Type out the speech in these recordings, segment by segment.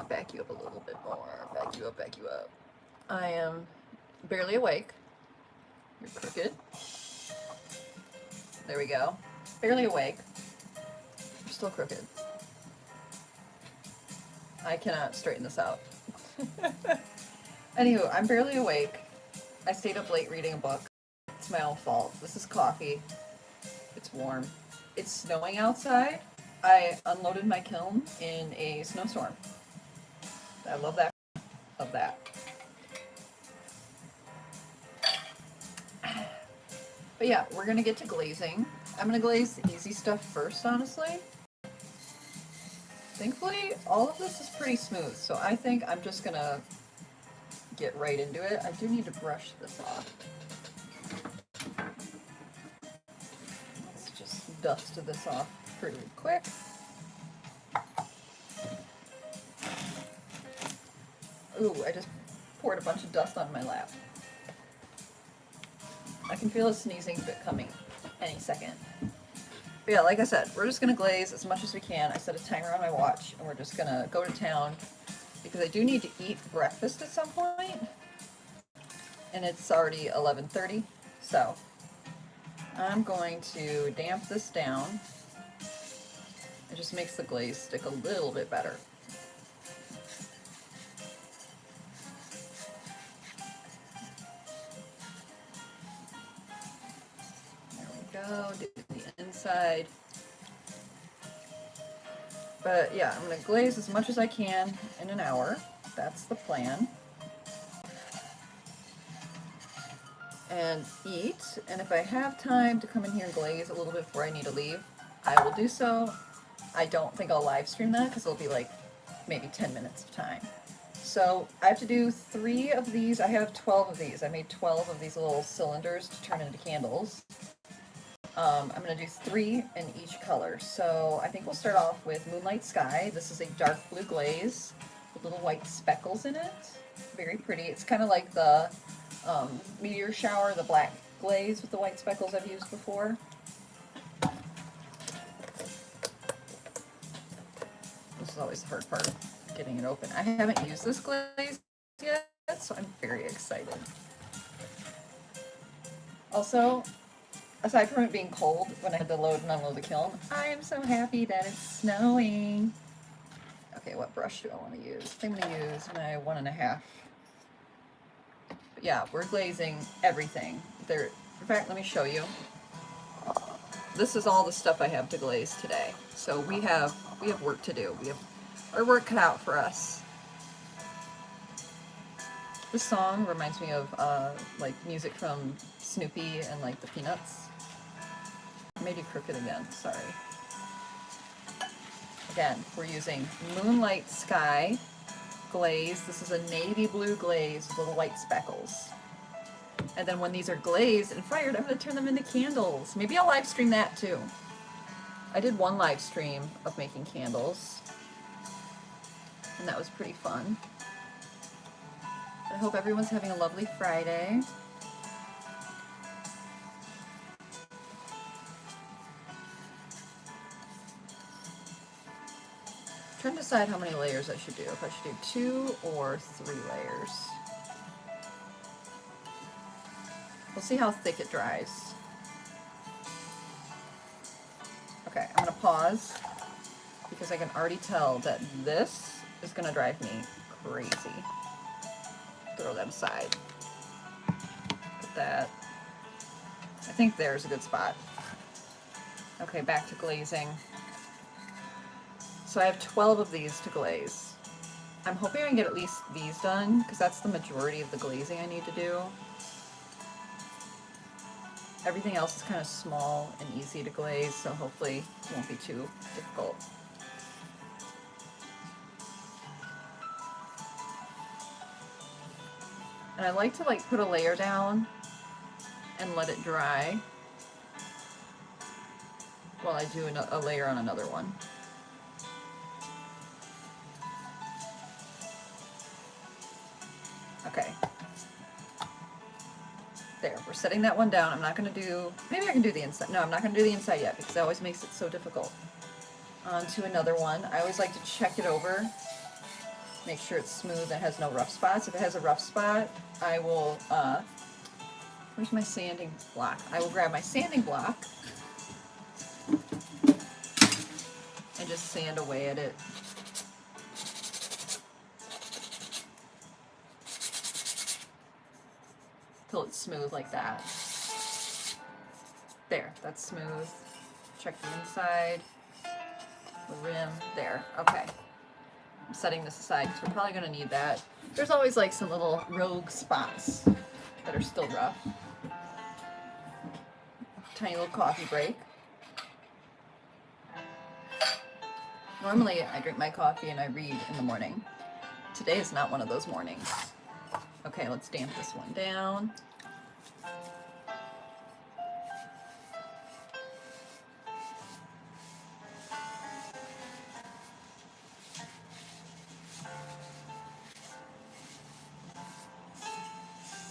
Back you up a little bit more. Back you up, back you up. I am barely awake. You're crooked. There we go. Barely awake. You're still crooked. I cannot straighten this out. Anywho, I'm barely awake. I stayed up late reading a book. It's my own fault. This is coffee. It's warm. It's snowing outside. I unloaded my kiln in a snowstorm. I love that. Love that. But yeah, we're gonna get to glazing. I'm gonna glaze the easy stuff first, honestly. Thankfully, all of this is pretty smooth, so I think I'm just gonna get right into it. I do need to brush this off. Let's just dust this off pretty quick. Ooh, I just poured a bunch of dust on my lap. I can feel a sneezing fit coming any second. But yeah, like I said, we're just gonna glaze as much as we can. I set a timer on my watch and we're just gonna go to town because I do need to eat breakfast at some point. And it's already 11:30, so I'm going to damp this down. It just makes the glaze stick a little bit better. Go, do the inside. But yeah, I'm going to glaze as much as I can in an hour. That's the plan. And eat. And if I have time to come in here and glaze a little bit before I need to leave, I will do so. I don't think I'll live stream that because it'll be like maybe 10 minutes of time. So I have to do 3 of these. I have 12 of these. I made 12 of these little cylinders to turn into candles. I'm going to do 3 in each color. So I think we'll start off with Moonlight Sky. This is a dark blue glaze with little white speckles in it. Very pretty. It's kind of like the Meteor Shower, the black glaze with the white speckles I've used before. This is always the hard part, getting it open. I haven't used this glaze yet, so I'm very excited. Also, aside from it being cold when I had to load and unload the kiln, I am so happy that it's snowing. Okay, what brush do I want to use? I think I'm going to use my 1.5. But yeah, we're glazing everything. In fact, let me show you. This is all the stuff I have to glaze today. So we have work to do. We have our work cut out for us. This song reminds me of like music from Snoopy and like the Peanuts. I made you crooked again, sorry. Again, we're using Moonlight Sky glaze. This is a navy blue glaze with little white speckles. And then when these are glazed and fired, I'm going to turn them into candles. Maybe I'll live stream that too. I did one live stream of making candles, and that was pretty fun. I hope everyone's having a lovely Friday. I'm trying to decide how many layers I should do. If I should do 2 or 3 layers. We'll see how thick it dries. Okay, I'm going to pause because I can already tell that this is going to drive me crazy. Throw that aside. Put that. I think there's a good spot. Okay, back to glazing. So I have 12 of these to glaze. I'm hoping I can get at least these done because that's the majority of the glazing I need to do. Everything else is kind of small and easy to glaze, so hopefully it won't be too difficult. And I like to put a layer down and let it dry while I do a layer on another one. Okay. There, we're setting that one down. I'm not going to do, maybe I can do the inside. No, I'm not going to do the inside yet because that always makes it so difficult. On to another one. I always like to check it over Make sure it's smooth and has no rough spots. If it has a rough spot, I will, where's my sanding block? I will grab my sanding block and just sand away at it. Till it's smooth like that. There, that's smooth. Check the inside, the rim, there, okay. I'm setting this aside because we're probably gonna need that. There's always like some little rogue spots that are still rough. Tiny little coffee break. Normally I drink my coffee and I read in the morning. Today is not one of those mornings. Okay, let's damp this one down.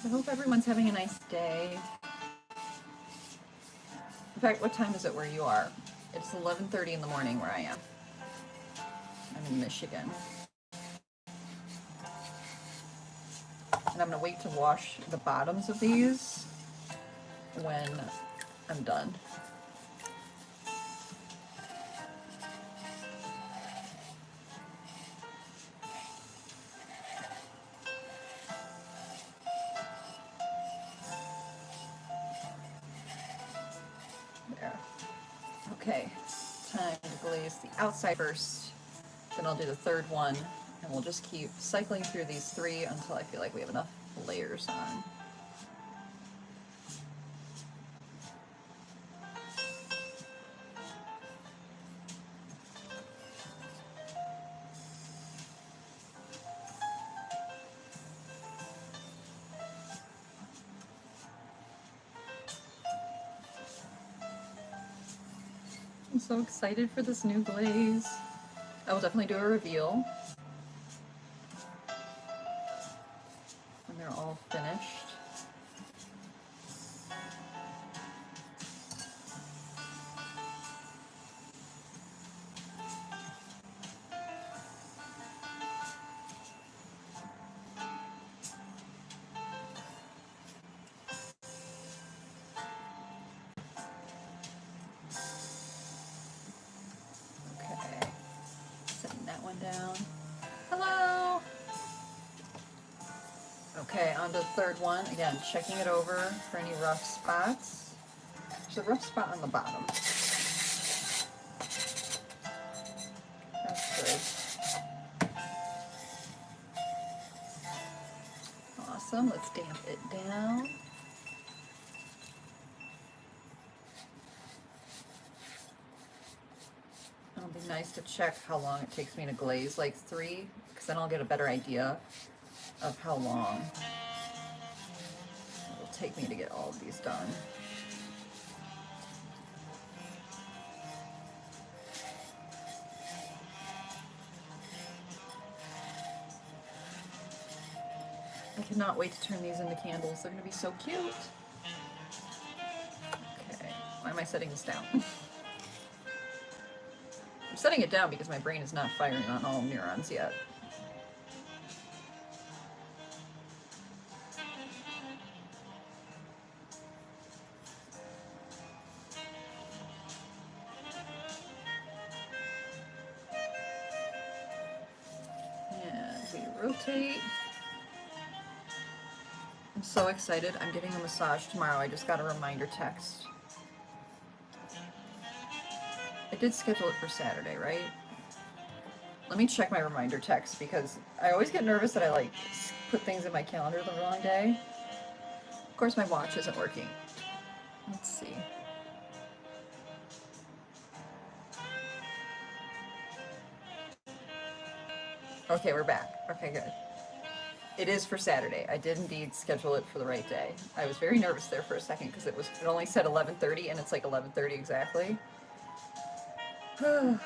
I hope everyone's having a nice day. In fact, what time is it where you are? It's 11:30 in the morning where I am. I'm in Michigan. And I'm gonna wait to wash the bottoms of these when I'm done. There. Okay, time to glaze the outside first. Then I'll do the third one, and we'll just keep cycling through these three until I feel like we have enough layers on. I'm so excited for this new glaze. I will definitely do a reveal when they're all finished. Down. Hello! Okay, on to the third one. Again, checking it over for any rough spots. There's a rough spot on the bottom. That's good. Awesome. Let's damp it down. It'll be nice to check how long it takes me to glaze, like 3, because then I'll get a better idea of how long it will take me to get all of these done. I cannot wait to turn these into candles. They're going to be so cute. Okay, why am I setting this down? I'm setting it down because my brain is not firing on all neurons yet. And we rotate. I'm so excited. I'm getting a massage tomorrow. I just got a reminder text. I did schedule it for Saturday, right? Let me check my reminder text because I always get nervous that I like put things in my calendar the wrong day. Of course, my watch isn't working. Let's see. Okay, we're back. Okay, good. It is for Saturday. I did indeed schedule it for the right day. I was very nervous there for a second because it only said 11:30 and it's like 11:30 exactly. Well,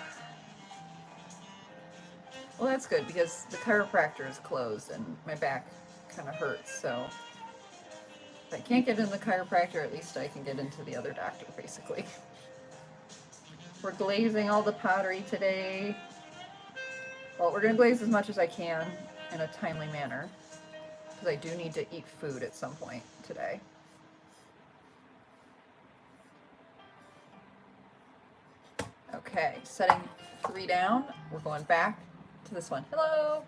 that's good because the chiropractor is closed and my back kind of hurts. So if I can't get in the chiropractor, at least I can get into the other doctor, basically. We're glazing all the pottery today. Well, we're gonna glaze as much as I can in a timely manner because I do need to eat food at some point today. Okay, setting 3 down. We're going back to this one. Hello.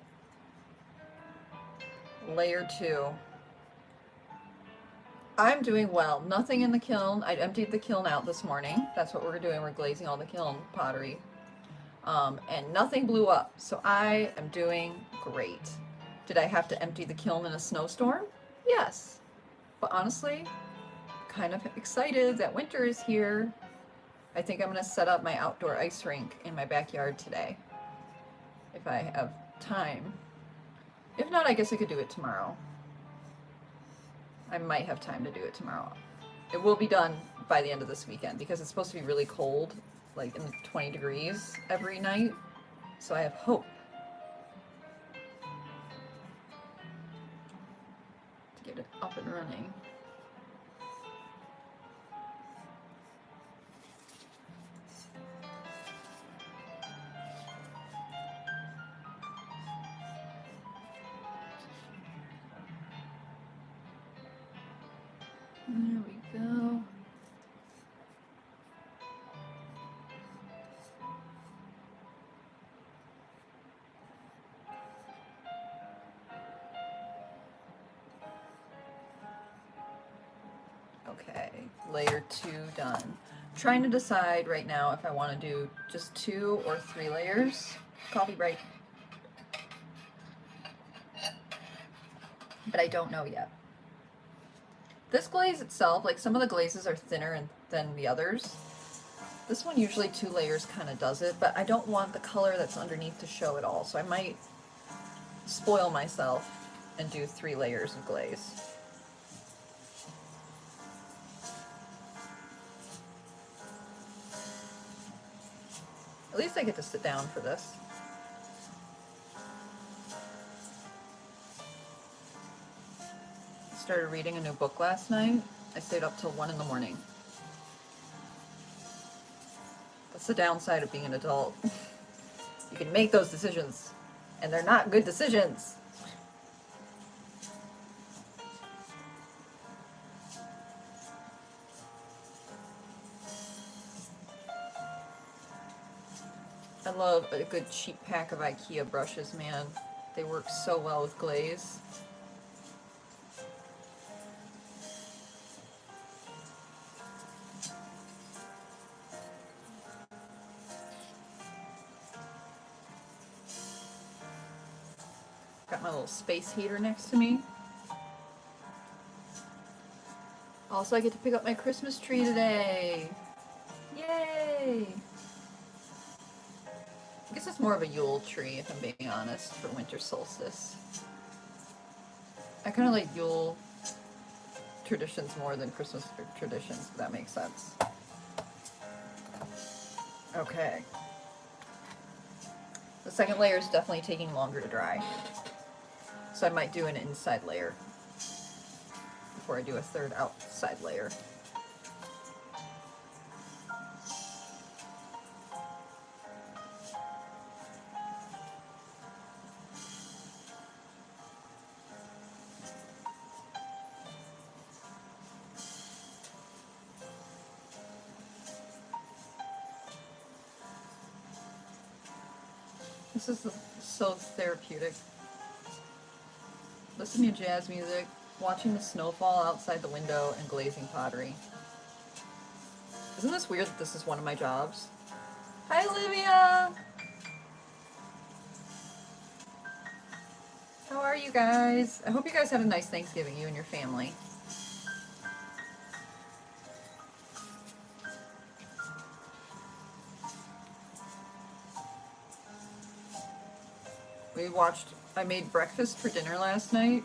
Layer 2. I'm doing well. Nothing in the kiln. I emptied the kiln out this morning. That's what we're doing. We're glazing all the kiln pottery. And nothing blew up. So I am doing great. Did I have to empty the kiln in a snowstorm? Yes. But honestly, kind of excited that winter is here. I think I'm going to set up my outdoor ice rink in my backyard today. If I have time. If not, I guess I could do it tomorrow. I might have time to do it tomorrow. It will be done by the end of this weekend because it's supposed to be really cold, like in the 20 degrees every night. So I have hope to get it up and running. There we go. Okay, layer 2 done. I'm trying to decide right now if I want to do just 2 or 3 layers. Coffee break. But I don't know yet. This glaze itself, like some of the glazes are thinner than the others. This one usually 2 layers kind of does it, but I don't want the color that's underneath to show at all. So I might spoil myself and do 3 layers of glaze. At least I get to sit down for this. I started reading a new book last night. I stayed up till 1 in the morning. That's the downside of being an adult. You can make those decisions, and they're not good decisions. I love a good cheap pack of IKEA brushes, man. They work so well with glaze. Got my little space heater next to me. Also, I get to pick up my Christmas tree today. Yay! I guess it's more of a Yule tree, if I'm being honest, for winter solstice. I kind of like Yule traditions more than Christmas traditions, if that makes sense. Okay. The second layer is definitely taking longer to dry. So I might do an inside layer before I do a third outside layer. This is so therapeutic. Listening to jazz music, watching the snowfall outside the window, and glazing pottery. Isn't this weird that this is one of my jobs? Hi, Olivia! How are you guys? I hope you guys had a nice Thanksgiving, you and your family. I made breakfast for dinner last night,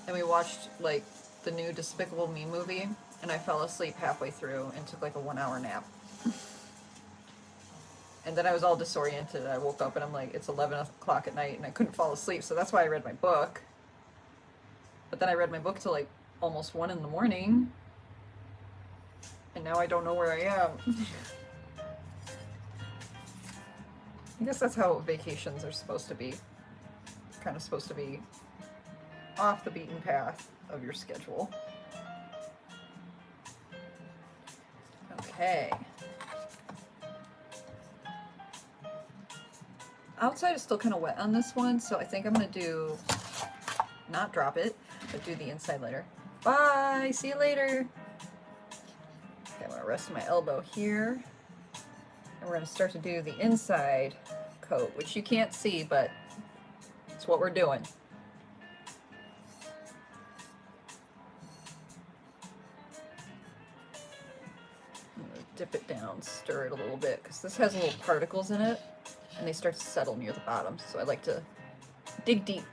and we watched, like, the new Despicable Me movie, and I fell asleep halfway through and took, like, a 1-hour nap. And then I was all disoriented. I woke up and I'm like, it's 11 o'clock at night, and I couldn't fall asleep, so that's why I read my book. But then I read my book till, like, almost 1 in the morning, and now I don't know where I am. I guess that's how vacations are supposed to be. Kind of supposed to be off the beaten path of your schedule. Okay. Outside is still kind of wet on this one, so I think I'm going to do, not drop it, but do the inside later. Bye! See you later! Okay, I'm going to rest my elbow here. And we're going to start to do the inside coat, which you can't see, but it's what we're doing. I'm going to dip it down, stir it a little bit, because this has little particles in it, and they start to settle near the bottom, so I like to dig deep.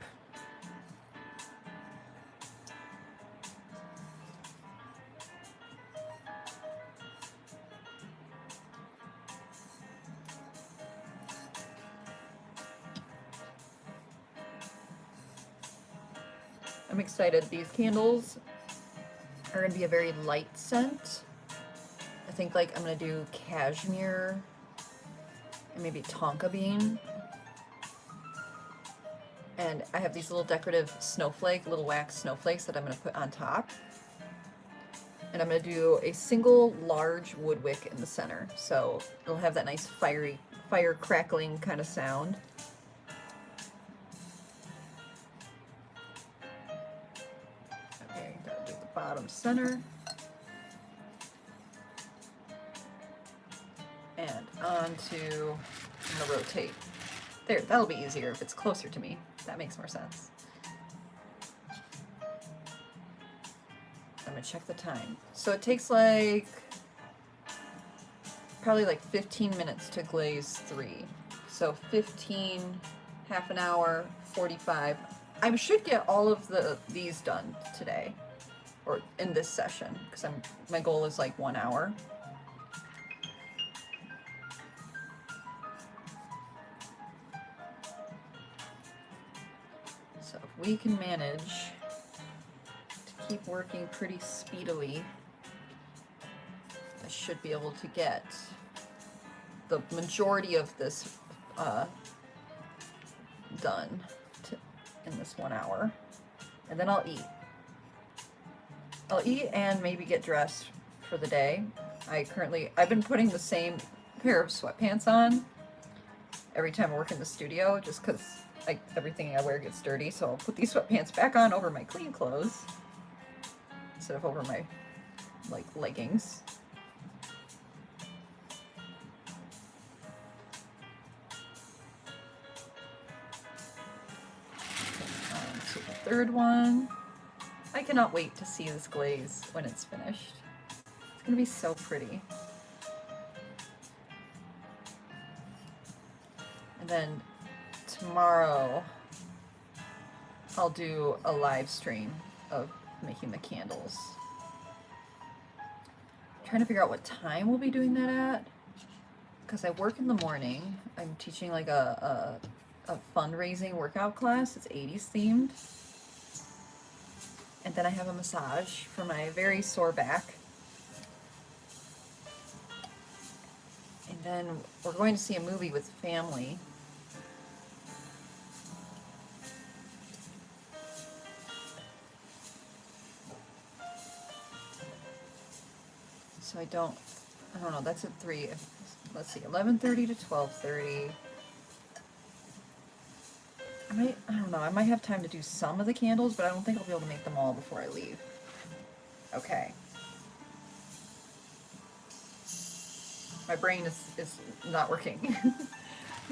I'm excited. These candles are going to be a very light scent. I think like I'm going to do cashmere and maybe tonka bean. And I have these little decorative little wax snowflakes that I'm going to put on top. And I'm going to do a single large wood wick in the center. So it'll have that nice fire crackling kind of sound. Bottom center, and onto, I'm going to rotate. There, that'll be easier if it's closer to me. That makes more sense. I'm going to check the time. So it takes like, probably like 15 minutes to glaze 3. So 15, half an hour, 45. I should get all of these done today. Or in this session, because my goal is like 1 hour. So if we can manage to keep working pretty speedily, I should be able to get the majority of this done in this 1 hour, and then I'll eat. I'll eat and maybe get dressed for the day. I've been putting the same pair of sweatpants on every time I work in the studio, just because everything I wear gets dirty, so I'll put these sweatpants back on over my clean clothes instead of over my leggings. On to the third one. I cannot wait to see this glaze when it's finished. It's gonna be so pretty. And then tomorrow I'll do a live stream of making the candles. I'm trying to figure out what time we'll be doing that at, because I work in the morning. I'm teaching like a fundraising workout class. It's 80s themed. And then I have a massage for my very sore back. And then we're going to see a movie with family. So I don't know, that's at 3. Let's see, 11:30 to 12:30. I don't know, I might have time to do some of the candles, but I don't think I'll be able to make them all before I leave. Okay. My brain is not working.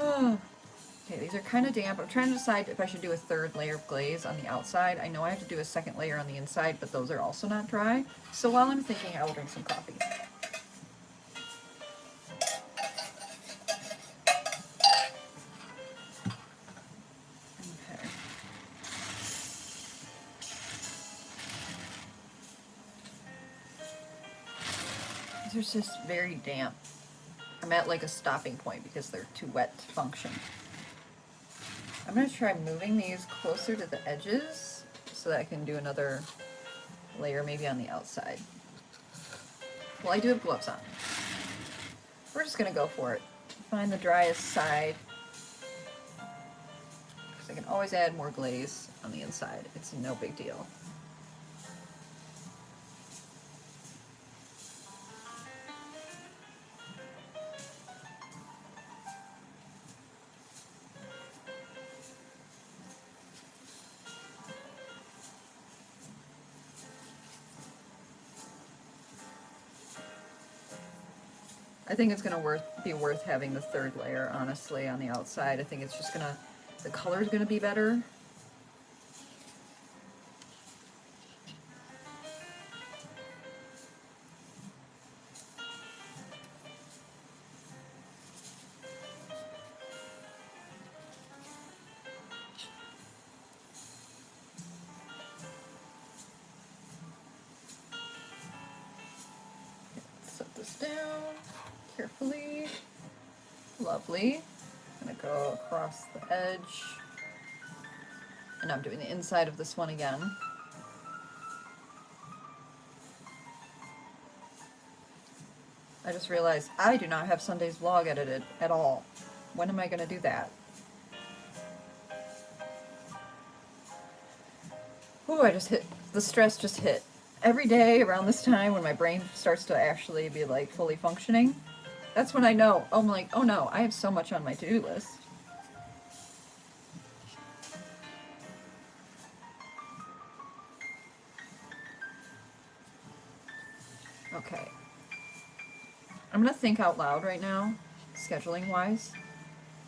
Okay, these are kind of damp. I'm trying to decide if I should do a third layer of glaze on the outside. I know I have to do a second layer on the inside, but those are also not dry. So while I'm thinking, I will drink some coffee. They're just very damp. I'm at like a stopping point because they're too wet to function. I'm going to try moving these closer to the edges so that I can do another layer maybe on the outside. Well, I do have gloves on. We're just going to go for it. Find the driest side So I can always add more glaze on the inside. It's no big deal. I think it's gonna be worth having the third layer, honestly, on the outside. I think it's just gonna, the color's gonna be better. Set this down carefully. Lovely. I'm gonna go across the edge. And I'm doing the inside of this one again. I just realized I do not have Sunday's vlog edited at all. When am I gonna do that? Ooh, I just hit, the stress just hit. Every day around this time when my brain starts to actually be like fully functioning, that's when I know, I'm like, oh no, I have so much on my to-do list. Okay. I'm gonna think out loud right now, scheduling wise.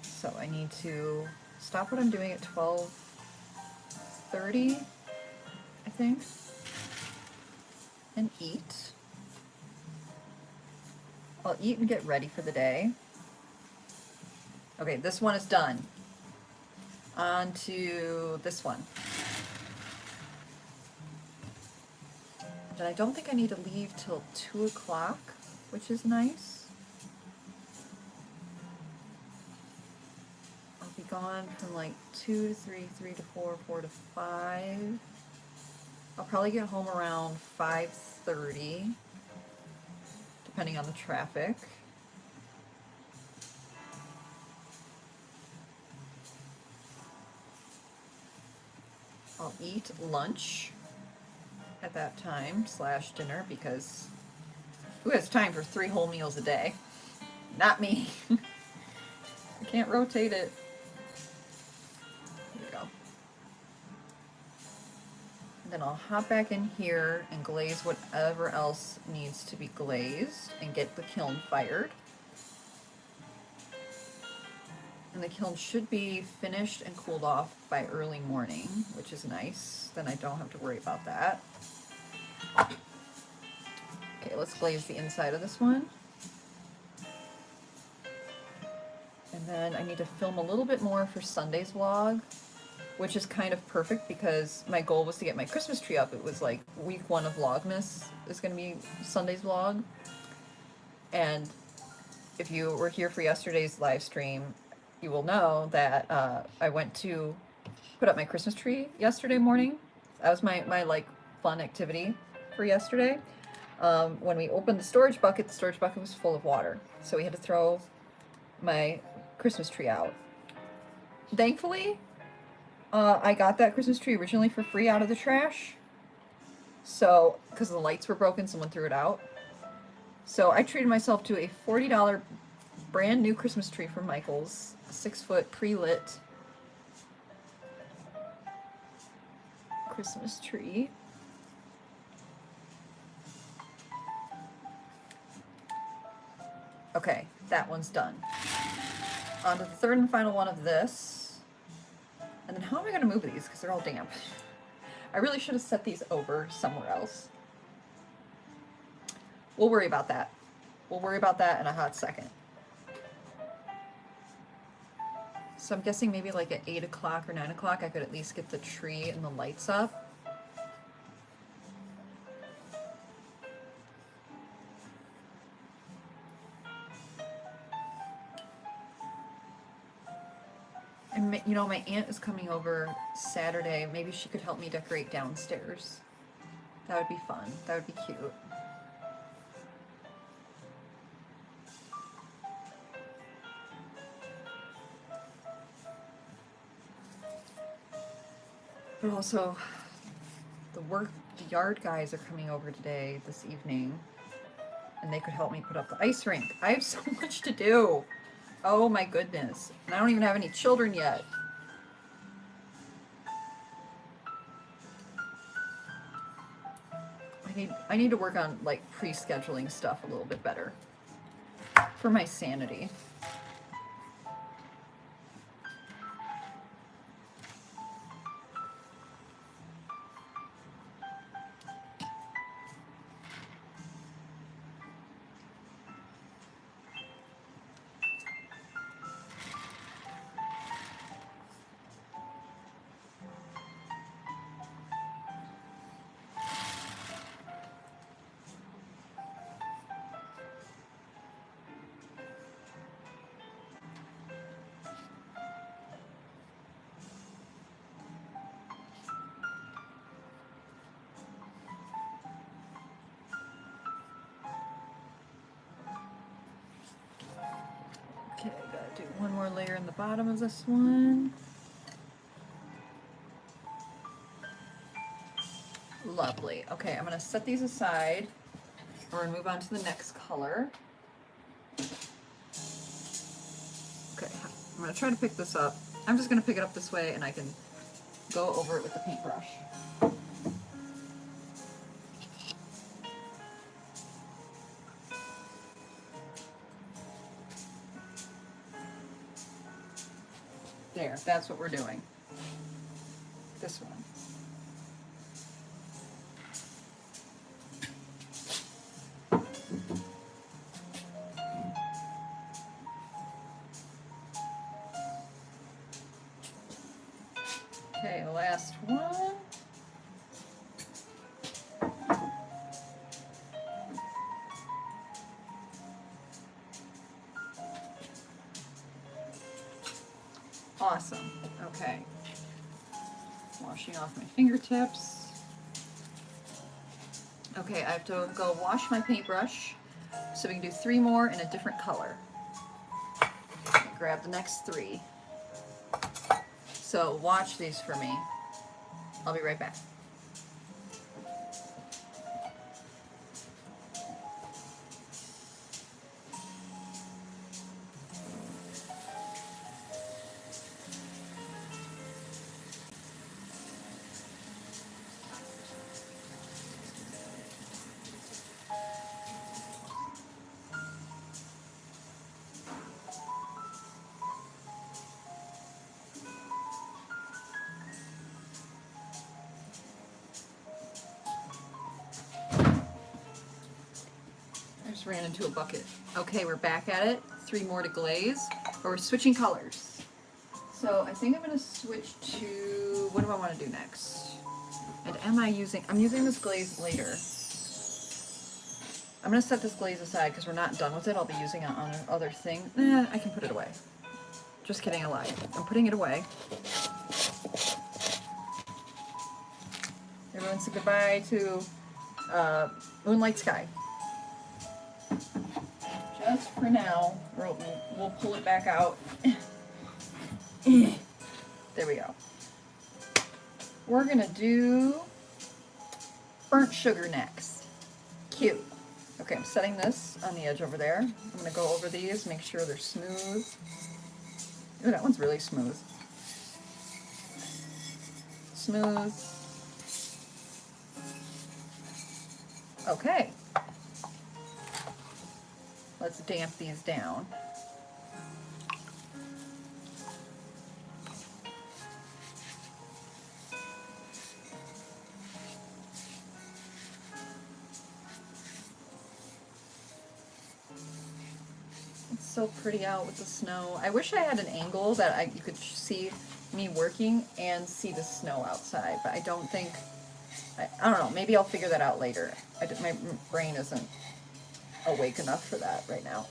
So I need to stop what I'm doing at 12:30, I think, and eat. I'll eat and get ready for the day. Okay, this one is done. On to this one. And I don't think I need to leave till 2 o'clock, which is nice. I'll be gone from like 2 to 3, 3 to 4, 4 to 5. I'll probably get home around 5:30, depending on the traffic. I'll eat lunch at that time / dinner, because who has time for 3 whole meals a day? Not me. I can't rotate it. There we go. And then I'll hop back in here and glaze whatever else needs to be glazed and get the kiln fired. And the kiln should be finished and cooled off by early morning, which is nice. Then I don't have to worry about that. Okay, let's glaze the inside of this one. And then I need to film a little bit more for Sunday's vlog, which is kind of perfect because my goal was to get my Christmas tree up. It was like week 1 of Vlogmas is going to be Sunday's vlog. And if you were here for yesterday's live stream, you will know that I went to put up my Christmas tree yesterday morning. That was my like fun activity for yesterday. When we opened the storage bucket was full of water. So we had to throw my Christmas tree out. Thankfully, I got that Christmas tree originally for free out of the trash. So, because the lights were broken, someone threw it out. So I treated myself to a $40 brand new Christmas tree from Michael's, a 6-foot pre-lit Christmas tree. Okay, that one's done. On to the third and final one of this. And then how am I going to move these? Because they're all damp. I really should have set these over somewhere else. We'll worry about that. We'll worry about that in a hot second. So I'm guessing maybe like at 8 o'clock or 9 o'clock I could at least get the tree and the lights up. And you know, my aunt is coming over Saturday. Maybe she could help me decorate downstairs. That would be fun. That would be cute. But also, the yard guys are coming over today, this evening, and they could help me put up the ice rink. I have so much to do. Oh my goodness. And I don't even have any children yet. I need to work on like pre-scheduling stuff a little bit better for my sanity. Okay, I gotta do one more layer in the bottom of this one. Lovely. Okay, I'm gonna set these aside. We're gonna move on to the next color. Okay, I'm gonna try to pick this up. I'm just gonna pick it up this way and I can go over it with the paintbrush. There, that's what we're doing. This one. Okay, last one. Awesome. Okay. Washing off my fingertips. Okay, I have to go wash my paintbrush so we can do 3 more in a different color. Grab the next 3. So watch these for me. I'll be right back. Ran into a bucket. Okay, we're back at it. 3 more to glaze. But we're switching colors. So I think I'm going to switch to, what do I want to do next? And I'm using this glaze later. I'm going to set this glaze aside because we're not done with it. I'll be using it on other thing. I can put it away. Just kidding, I lied. I'm putting it away. Everyone say goodbye to Moonlight Sky. Just for now, we'll pull it back out. There we go. We're gonna do burnt sugar next. Cute. Okay, I'm setting this on the edge over there. I'm gonna go over these, make sure they're smooth. Ooh, that one's really smooth. Smooth. Okay. Let's damp these down. It's so pretty out with the snow. I wish I had an angle that you could see me working and see the snow outside, but I don't think, I don't know, maybe I'll figure that out later. My brain isn't awake enough for that right now.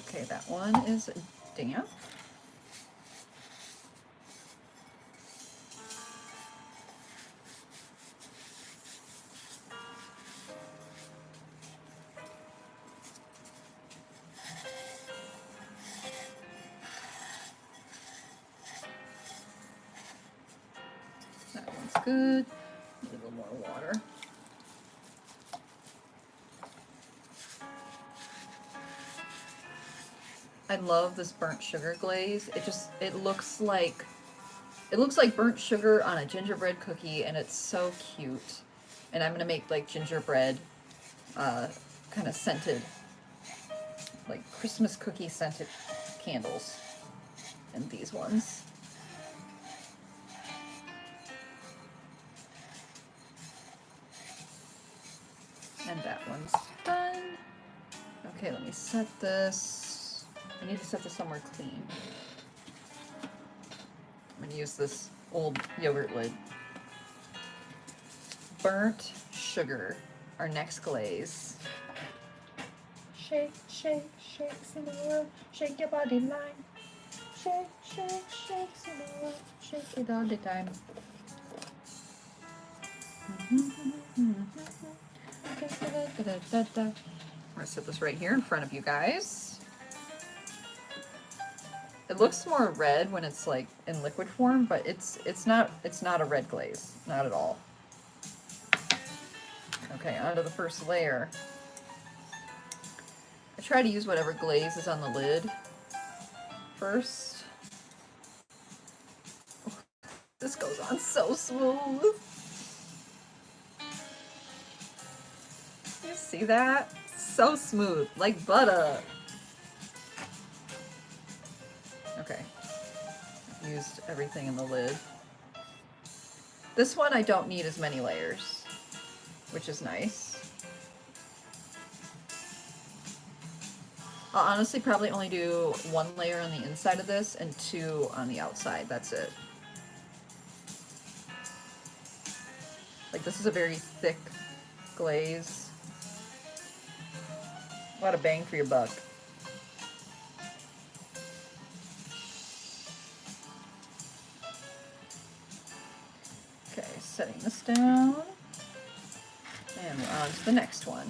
Okay, that one is damp. looks good. Need a little more water. I love this burnt sugar glaze. It looks like burnt sugar on a gingerbread cookie, and it's so cute. And I'm gonna make like gingerbread, kind of scented, like Christmas cookie scented candles. And these ones. And that one's done. Okay, let me set this. I need to set this somewhere clean. I'm gonna use this old yogurt lid. Burnt sugar, our next glaze. Shake, shake, shake, Cinderella, shake your body line. Shake, shake, shake, Cinderella, shake it all the time. I'm gonna set this right here in front of you guys. It looks more red when it's like in liquid form, but it's not a red glaze, not at all. Okay, onto the first layer. I try to use whatever glaze is on the lid first. Oh, this goes on so smooth. You see that? So smooth, like butter. Okay, I've used everything in the lid. This one I don't need as many layers, which is nice. I'll honestly probably only do 1 layer on the inside of this and 2 on the outside. That's it. Like, this is a very thick glaze. A lot of bang for your buck. Okay, setting this down. And we're on to the next one.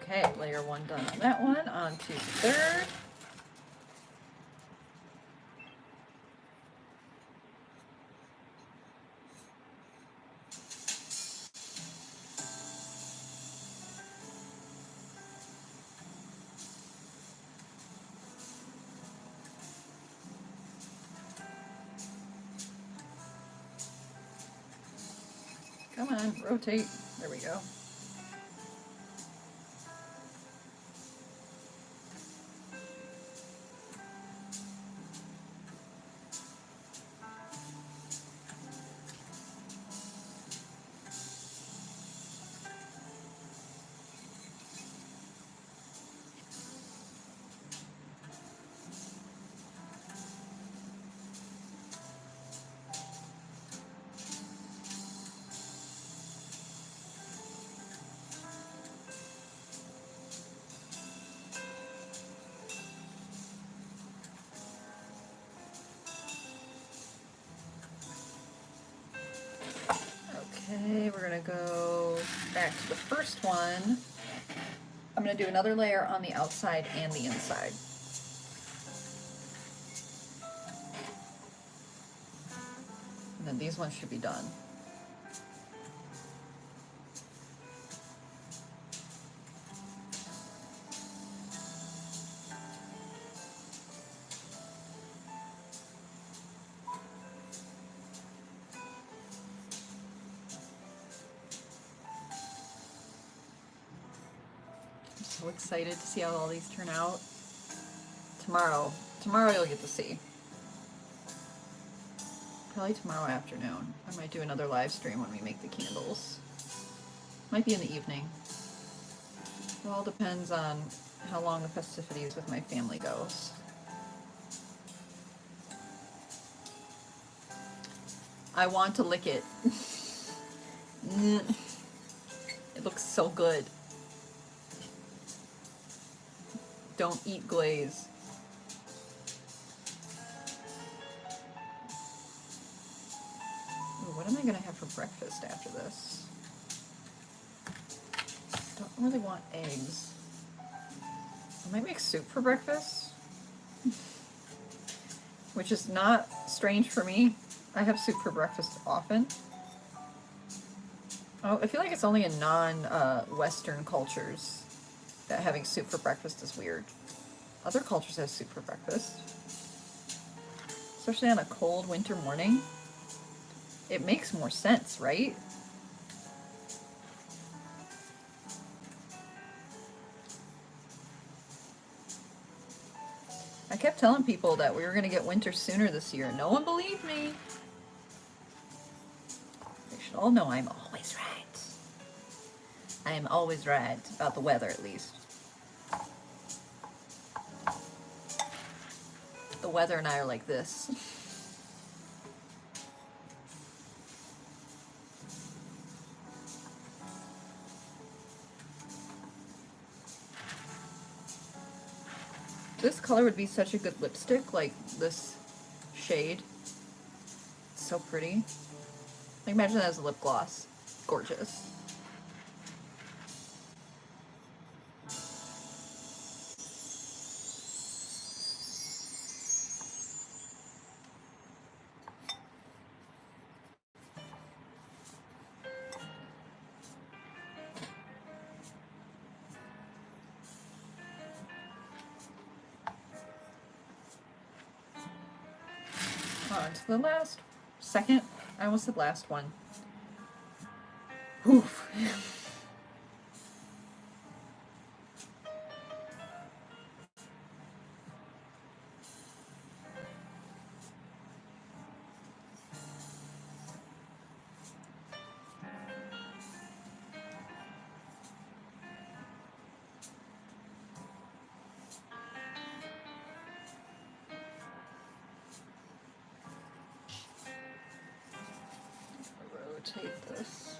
Okay, layer 1 done on that one. On to the third. Come on, rotate. There we go. Okay, we're gonna go back to the first one. I'm gonna do another layer on the outside and the inside. And then these ones should be done. so excited to see how all these turn out. Tomorrow you'll get to see. Probably tomorrow afternoon. I might do another live stream when we make the candles. Might be in the evening. It all depends on how long the festivities with my family goes. I want to lick it. It looks so good. Don't eat glaze. Ooh, what am I gonna have for breakfast after this? Don't really want eggs. I might make soup for breakfast, which is not strange for me. I have soup for breakfast often. Oh, I feel like it's only in non-Western cultures that having soup for breakfast is weird. Other cultures have soup for breakfast. Especially on a cold winter morning. It makes more sense, right? I kept telling people that we were going to get winter sooner this year. No one believed me. They should all know I'm always right. I am always right about the weather, at least. The weather and I are like this. This color would be such a good lipstick, like this shade. It's so pretty. Like, imagine that as a lip gloss. Gorgeous. On to the second, I almost said last one. Oof. Rotate this.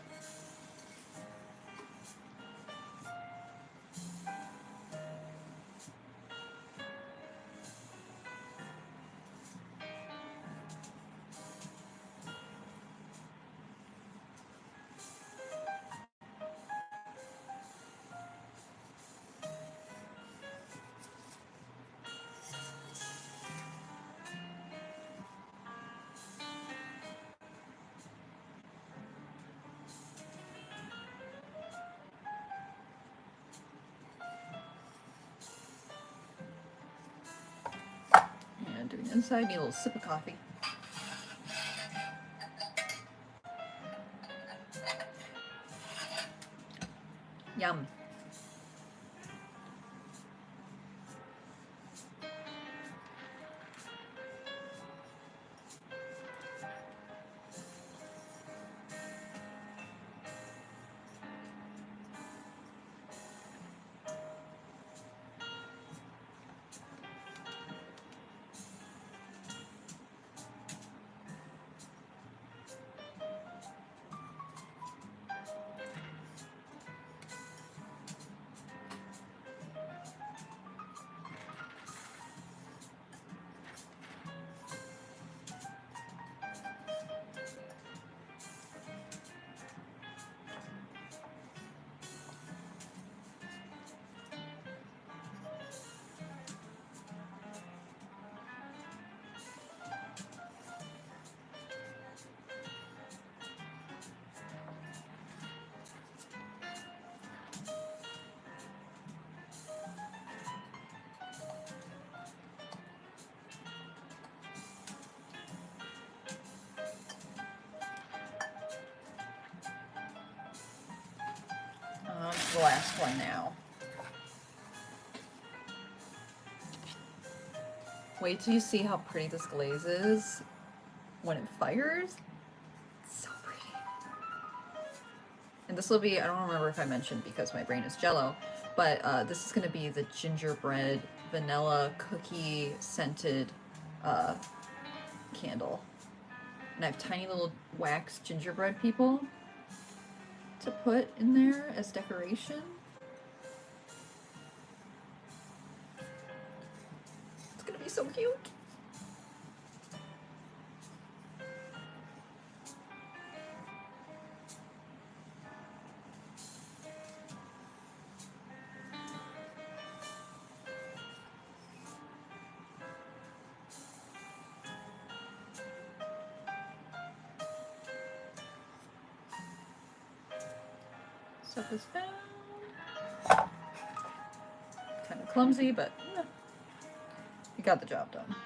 And doing the inside, need a little sip of coffee. Yum. The last one now. Wait till you see how pretty this glaze is when it fires. It's so pretty. And this will be, I don't remember if I mentioned because my brain is jello, but this is going to be the gingerbread vanilla cookie scented candle. And I have tiny little wax gingerbread people to put in there as decoration. It's going to be so cute. Set this down. Kind of clumsy, but you got the job done.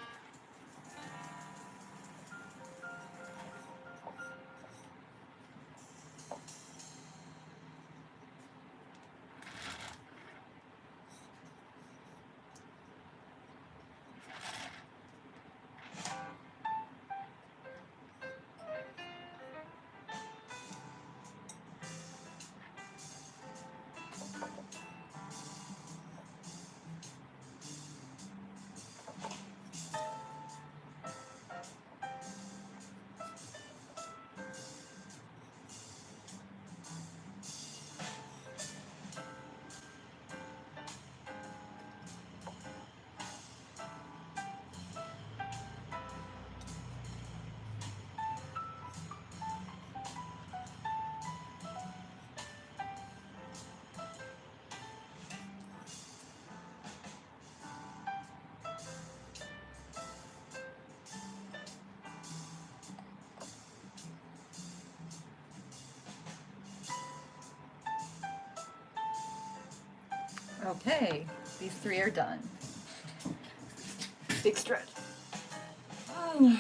Okay, these 3 are done. Big stretch. I'm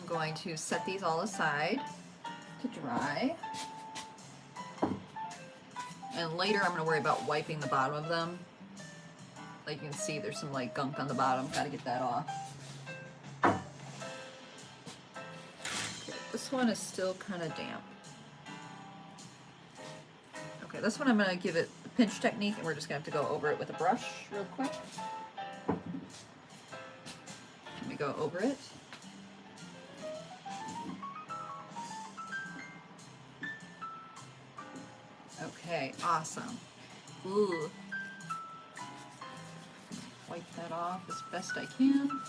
going to set these all aside to dry. And later I'm going to worry about wiping the bottom of them. Like you can see, there's some like gunk on the bottom. Gotta get that off. Okay, this one is still kind of damp. Okay, this one I'm going to give it the pinch technique, and we're just going to have to go over it with a brush real quick. Let me go over it. Okay, awesome. Ooh. Wipe that off as best I can.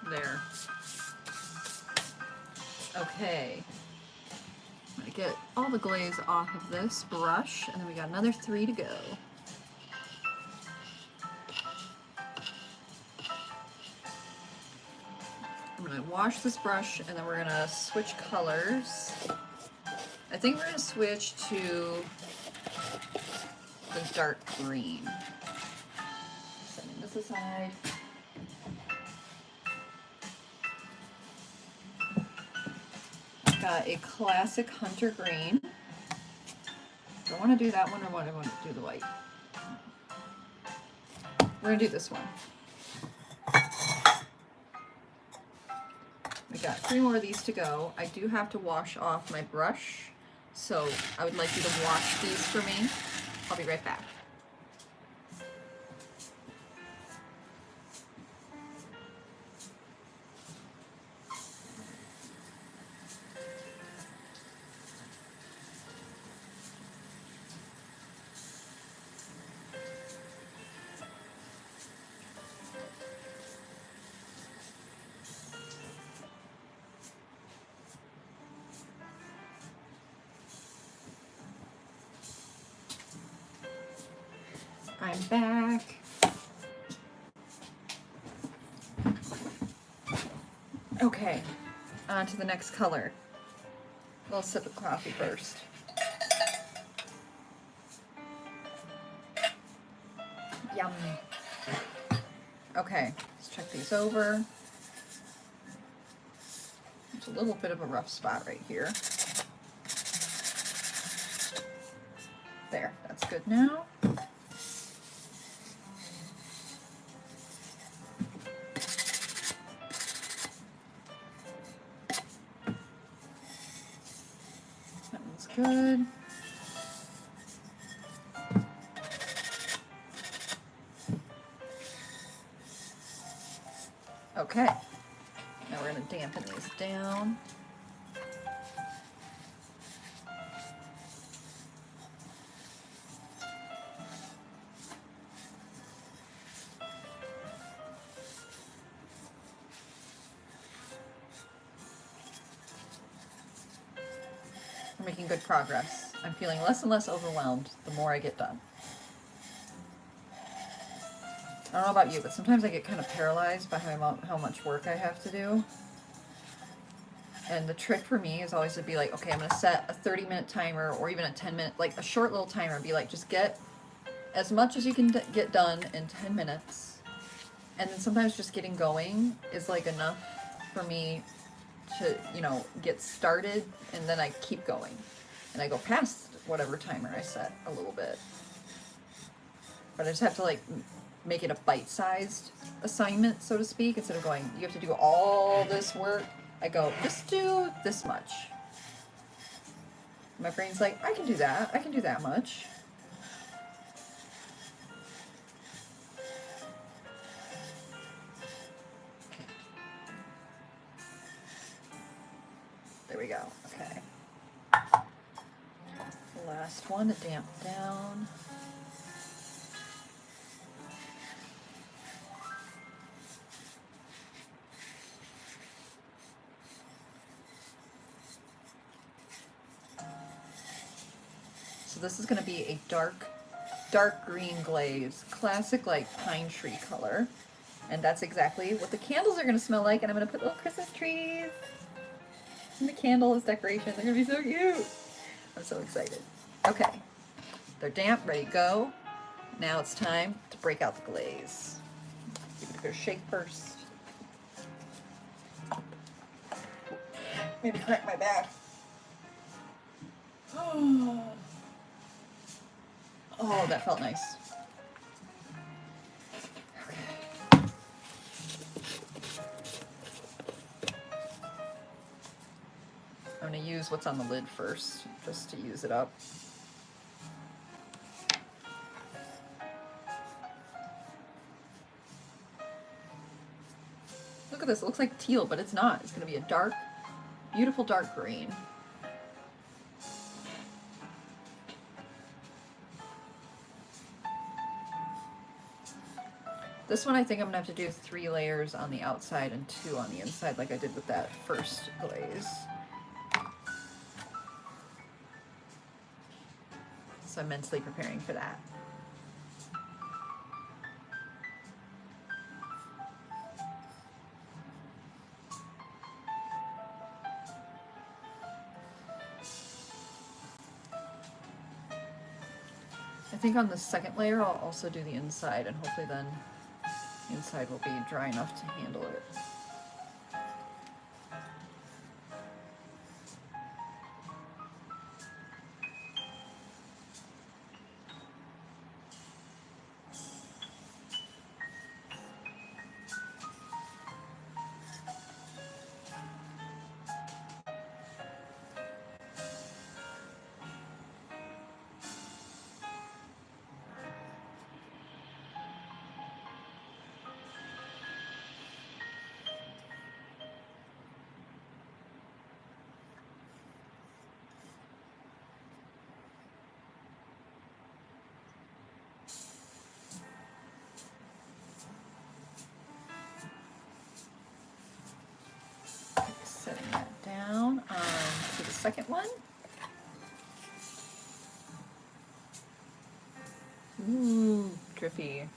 There. Okay. I'm gonna get all the glaze off of this brush, and then we got another 3 to go. I'm gonna wash this brush, and then we're gonna switch colors. I think we're gonna switch to the dark green. Setting this aside. Got a classic hunter green. Do I want to do that one or what? I want to do the white. We're gonna do this one. We got 3 more of these to go. I do have to wash off my brush, so I would like you to wash these for me. I'll be right back. I'm back. Okay, on to the next color. A little sip of coffee first. Yum. Okay, let's check these over. a little bit of a rough spot right here. There, that's good now. That one's good. Okay, now we're going to dampen these down. We're making good progress. I'm feeling less and less overwhelmed the more I get done. I don't know about you, but sometimes I get kind of paralyzed by how much work I have to do. And the trick for me is always to be like, okay, I'm going to set a 30-minute timer or even a 10-minute, like a short little timer, and be like, just get as much as you can get done in 10 minutes. And then sometimes just getting going is like enough for me to, you know, get started, and then I keep going. And I go past whatever timer I set a little bit. But I just have to like make it a bite-sized assignment, so to speak, instead of going, you have to do all this work. I go, just do this much. My brain's like, I can do that. I can do that much. There we go. Okay. The last one to damp down. So this is going to be a dark green glaze, classic like pine tree color. And that's exactly what the candles are going to smell like. And I'm going to put little Christmas trees and the candle as decoration. They're going to be so cute. I'm so excited. Okay, they're damp, ready to go. Now it's time to break out the glaze. Give it a good shake first. Maybe crack my back. Oh, that felt nice. Okay. I'm going to use what's on the lid first, just to use it up. Look at this, it looks like teal, but it's not. It's going to be a dark, beautiful dark green. This one I think I'm going to have to do 3 layers on the outside and 2 on the inside like I did with that first glaze. So I'm mentally preparing for that. I think on the second layer I'll also do the inside, and hopefully then the inside will be dry enough to handle it. Setting that down to the second one. Ooh, drippy.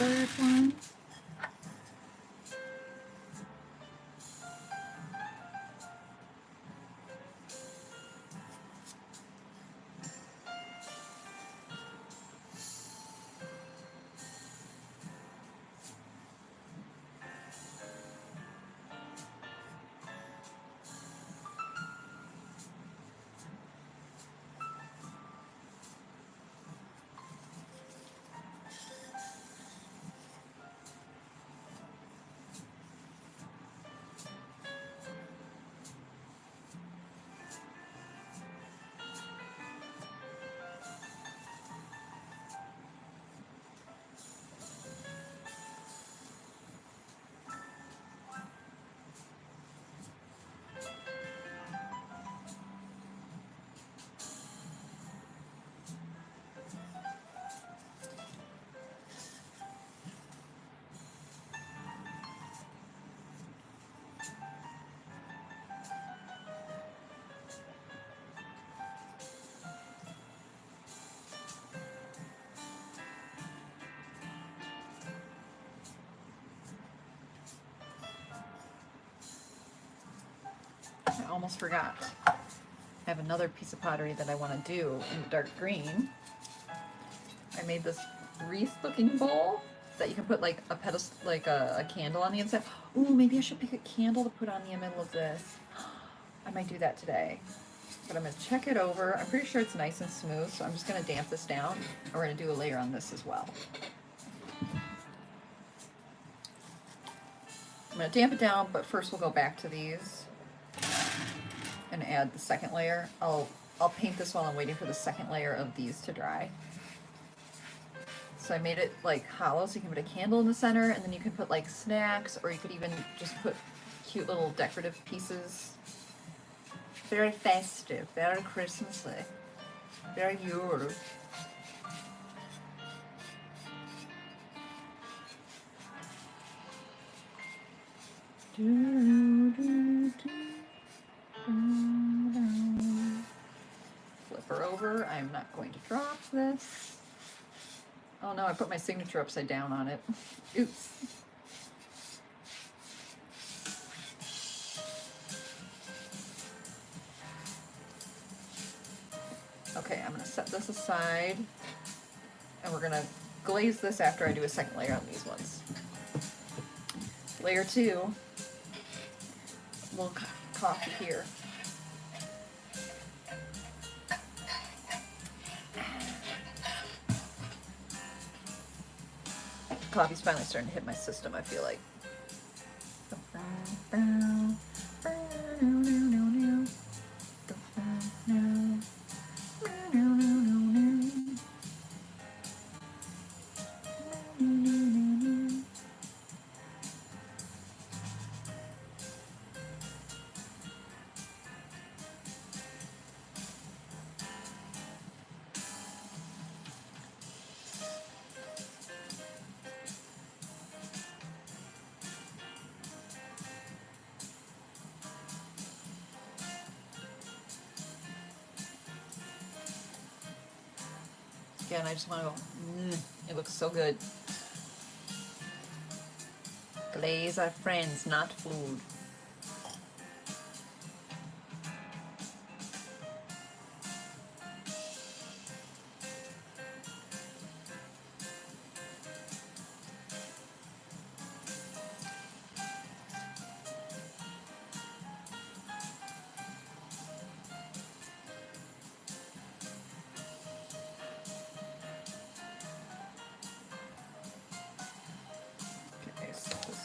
third one. I almost forgot. I have another piece of pottery that I want to do in dark green. I made this wreath-looking bowl that you can put like a pedestal, like a candle on the inside. Ooh, maybe I should pick a candle to put on the middle of this. I might do that today. But I'm going to check it over. I'm pretty sure it's nice and smooth, so I'm just going to damp this down. And we're going to do a layer on this as well. I'm going to damp it down, but first we'll go back to these and add the second layer. I'll paint this while I'm waiting for the second layer of these to dry. So I made it like hollow, so you can put a candle in the center, and then you can put like snacks, or you could even just put cute little decorative pieces. Very festive, very Christmassy, very Yule. Flip her over. I'm not going to drop this. Oh no, I put my signature upside down on it. Oops. Okay, I'm going to set this aside, and we're going to glaze this after I do a second layer on these ones. Layer 2, little coffee here. Coffee's finally starting to hit my system, I feel like. Again, I just want to go, it looks so good. Glaze our friends, not food.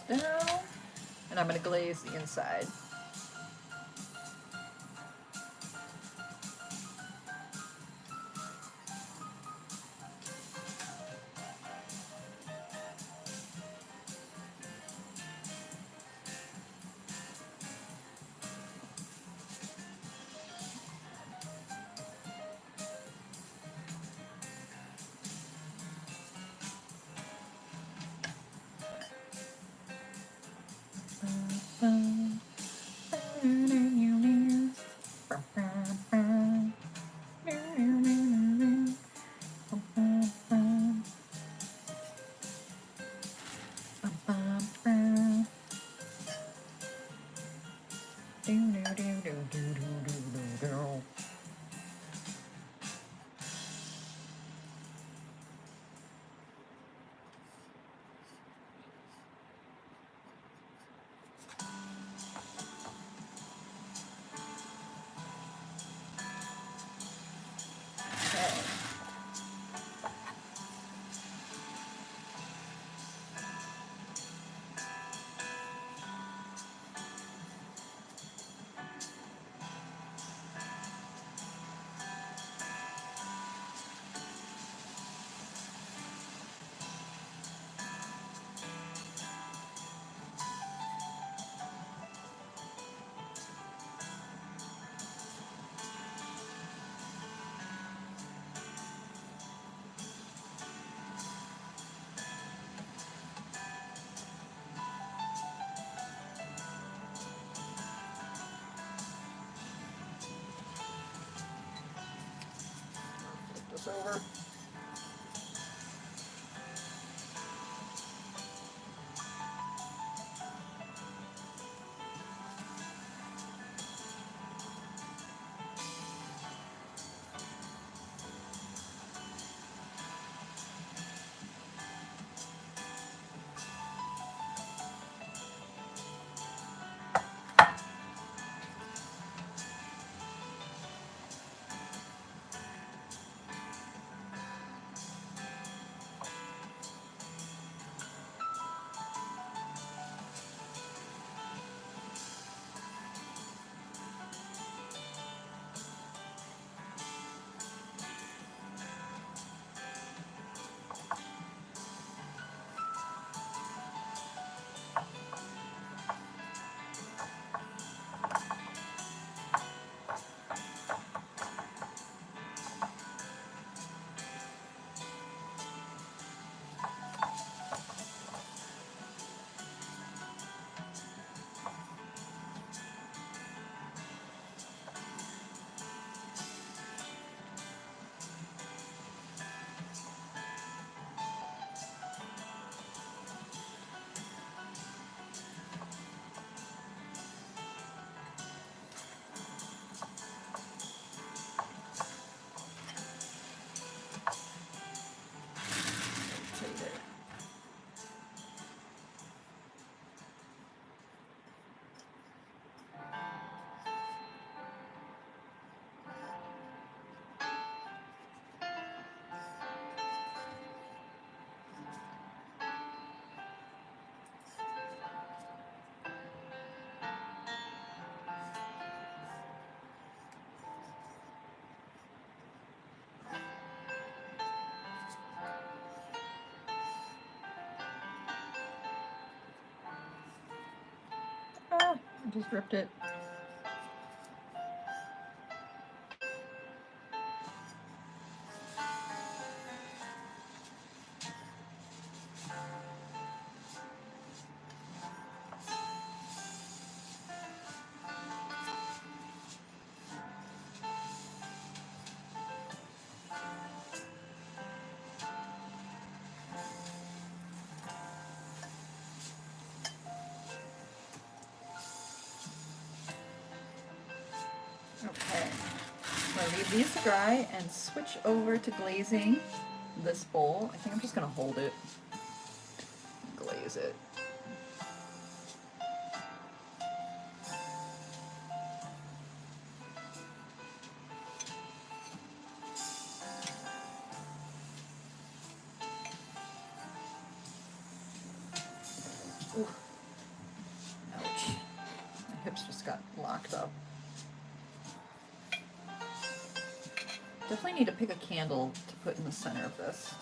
Down, and I'm going to glaze the inside. Flip this over. Ah, I just ripped it. Okay, I'm gonna leave these to dry and switch over to glazing this bowl. I think I'm just gonna hold it, glaze it. Ooh. Ouch. My hips just got locked up. Definitely need to pick a candle to put in the center of this.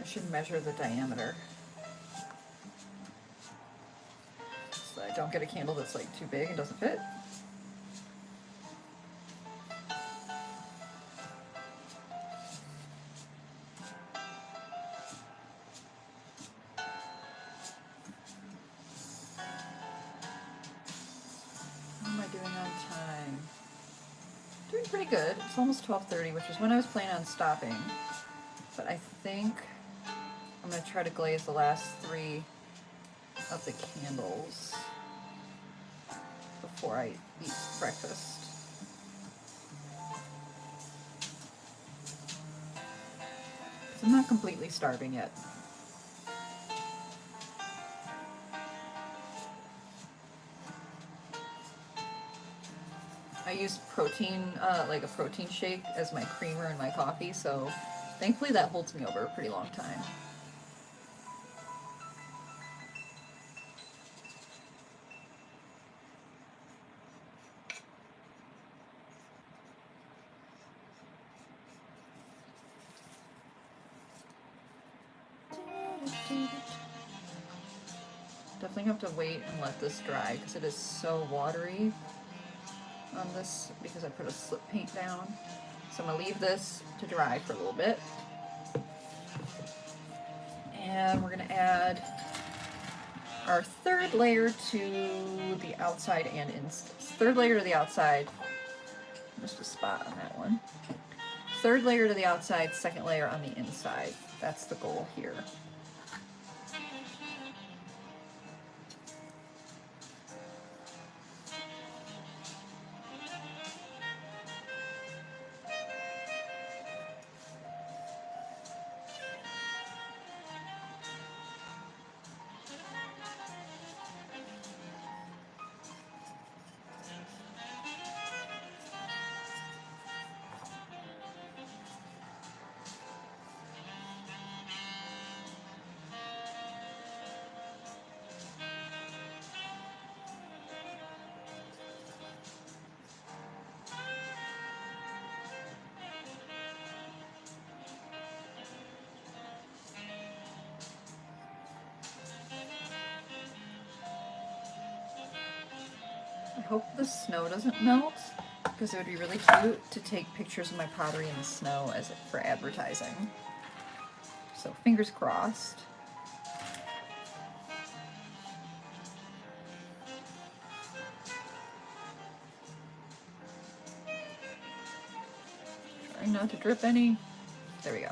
I should measure the diameter, so I don't get a candle that's like too big and doesn't fit. How am I doing on time? Doing pretty good. It's almost 12:30, which is when I was planning on stopping. But I think I'm going to try to glaze the last 3 of the candles before I eat breakfast. I'm not completely starving yet. I used protein, like a protein shake as my creamer in my coffee, so thankfully that holds me over a pretty long time. Definitely have to wait and let this dry because it is so watery on this because I put a slip paint down. So I'm going to leave this to dry for a little bit. And we're going to add our third layer to the outside and third layer to the outside. Missed a spot on that one. Third layer to the outside, second layer on the inside. That's the goal here. I hope the snow doesn't melt because it would be really cute to take pictures of my pottery in the snow for advertising. So fingers crossed. Trying not to drip any. There we go.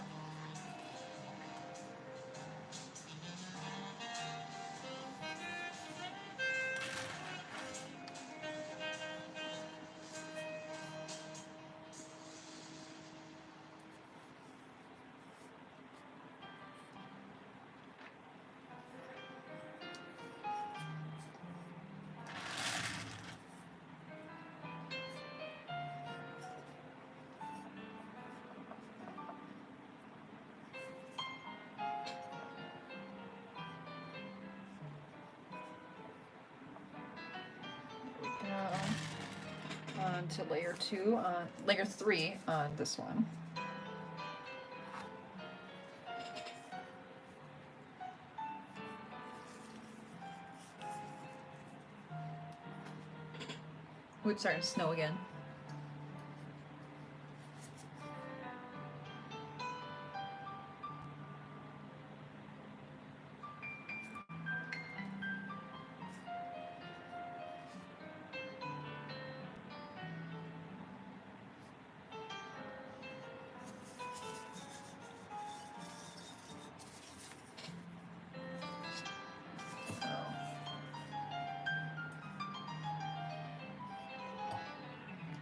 On to layer 2 on layer 3 on this one. Oops, starting to snow again.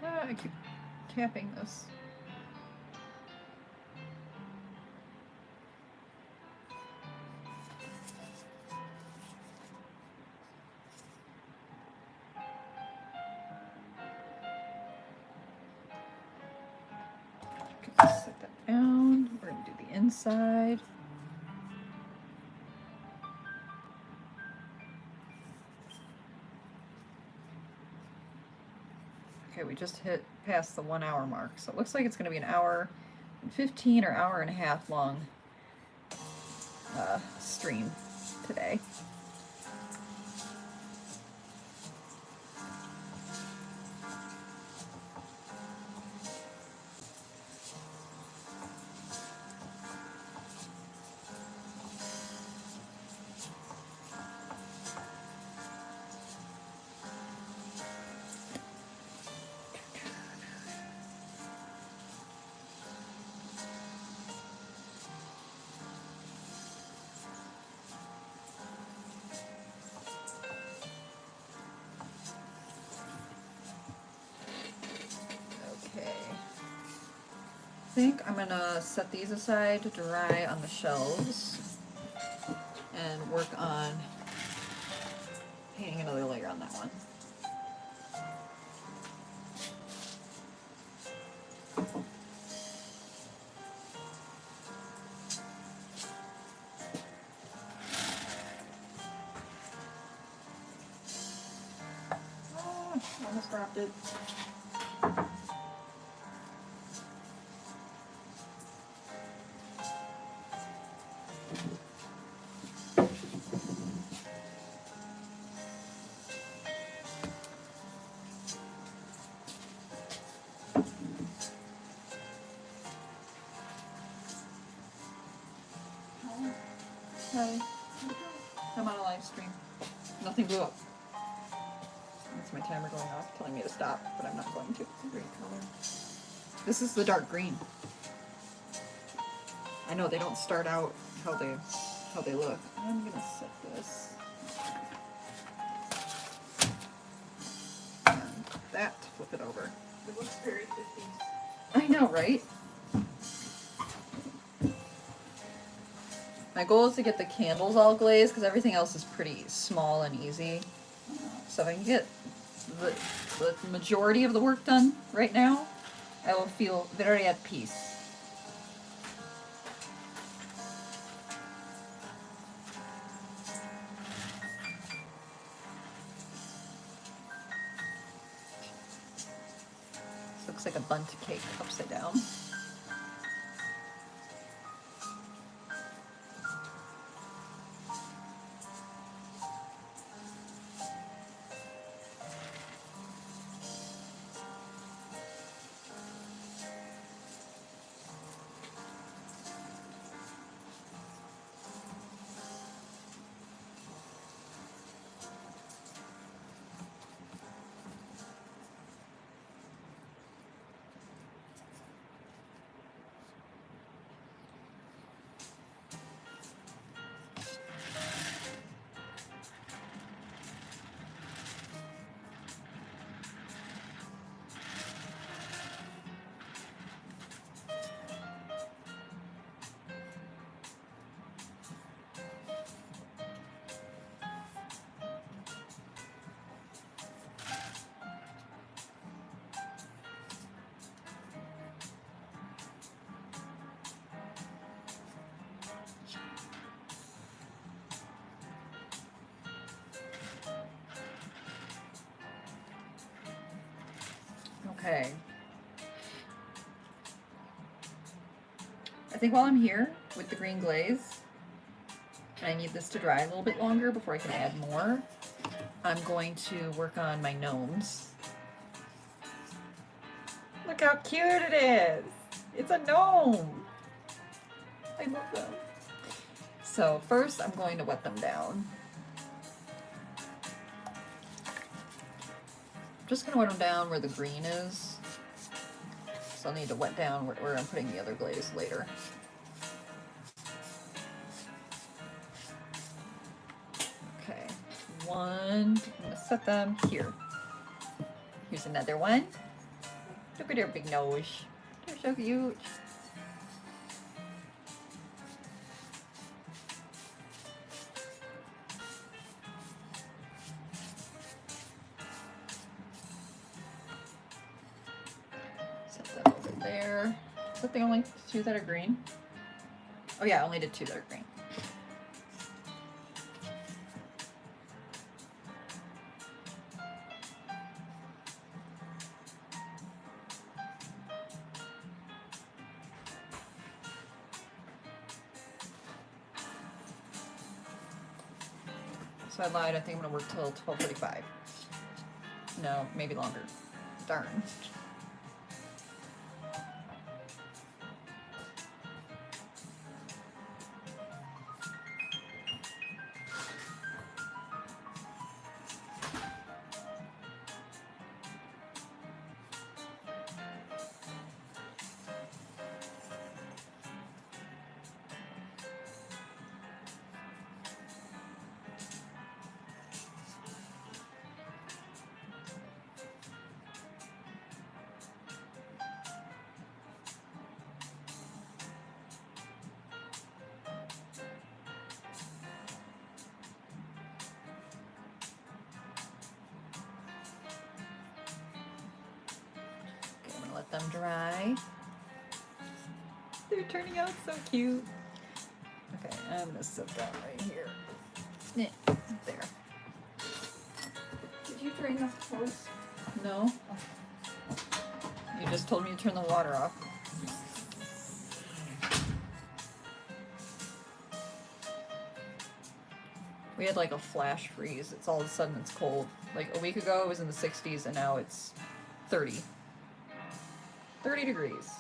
I keep tapping this. Just set that down. We're going to do the inside. Okay, we just hit past the 1 hour mark, so it looks like it's going to be an hour and 15 or hour and a half long stream today. think I'm gonna set these aside to dry on the shelves and work on painting another layer on that one. Oh, almost dropped it. Hi. I'm on a live stream. Nothing blew up. That's my timer going off, telling me to stop, but I'm not going to. It's a great color. This is the dark green. I know they don't start out how they look. I'm gonna set this. And that, flip it over. It looks very 50s. I know, right? My goal is to get the candles all glazed because everything else is pretty small and easy. So if I can get the majority of the work done right now, I will feel very at peace. This looks like a bundt cake upside down. Okay. I think while I'm here with the green glaze, and I need this to dry a little bit longer before I can add more, I'm going to work on my gnomes. Look how cute it is! It's a gnome! I love them. So first I'm going to wet them down. I'm just going to wet them down where the green is. So I'll need to wet down where I'm putting the other glaze later. Okay, one, I'm gonna set them here. Here's another one. Look at their big nose. They're so cute. Set that over there. Is that the only two that are green? Oh yeah, I only did two that are green. So I lied, I think I'm gonna work till 12:45. No, maybe longer. Darn. let them dry. They're turning out so cute. Okay, I'm gonna set that right here. There. Did you drain the hose? No? You just told me to turn the water off. We had like a flash freeze. It's all of a sudden it's cold. Like a week ago it was in the 60s and now it's 30. 30 degrees.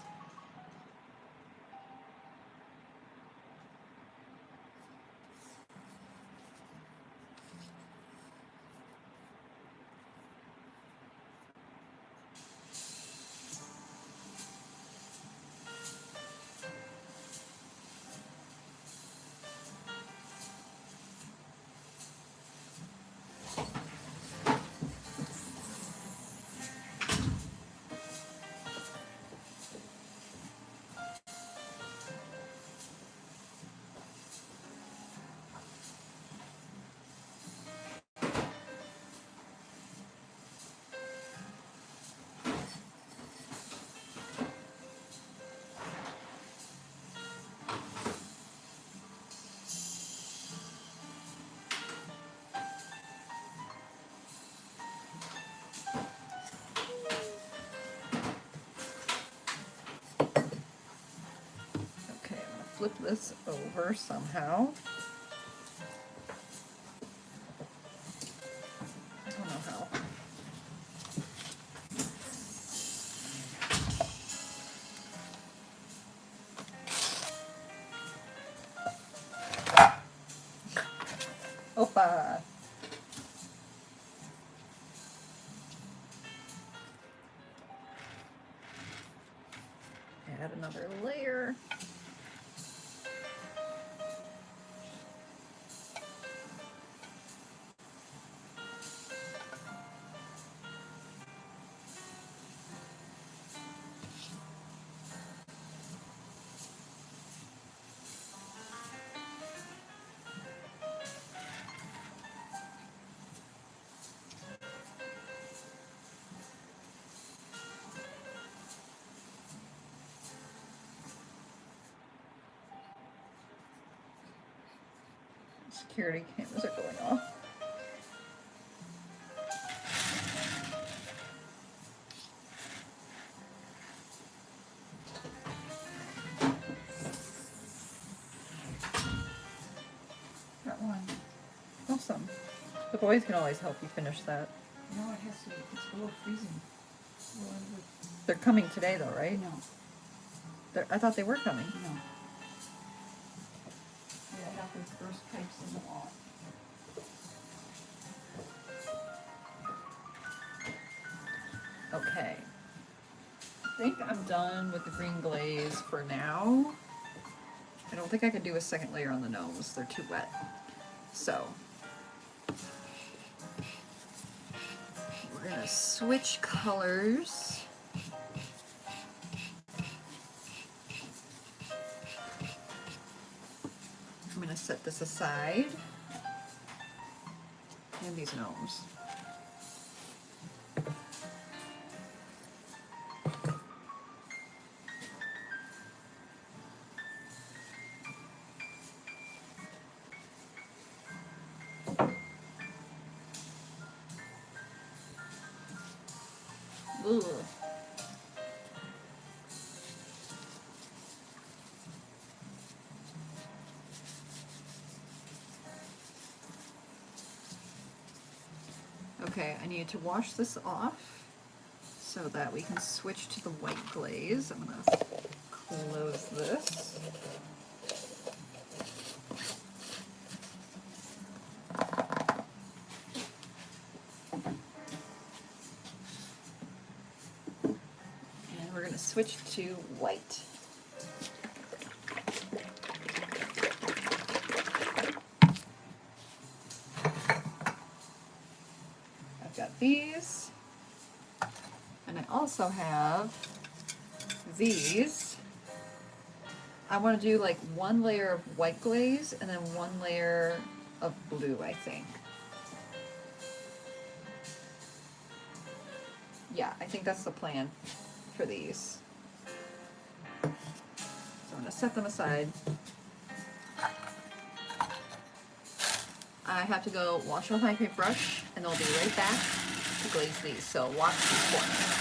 Okay, I'm gonna flip this over somehow. I don't know how. Opa! Add another layer. Security cameras are going off. That one. Awesome. The boys can always help you finish that. No, it has to be. It's below freezing. Well, They're coming today though, right? no, I thought they were coming. no. Yeah, I have to burst pipes in the wall. Okay. I think I'm done with the green glaze for now. I don't think I could do a second layer on the gnomes. They're too wet. So, we're gonna switch colors. I'm gonna set this aside. And these gnomes. Ugh. Okay, I need to wash this off so that we can switch to the white glaze. I'm gonna close this. And we're gonna switch to white. I've got these, and I also have these. I want to do like one layer of white glaze and then one layer of blue, I think. Yeah, I think that's the plan. for these. So I'm going to set them aside. I have to go wash off my paintbrush, and I'll be right back to glaze these. So watch for me.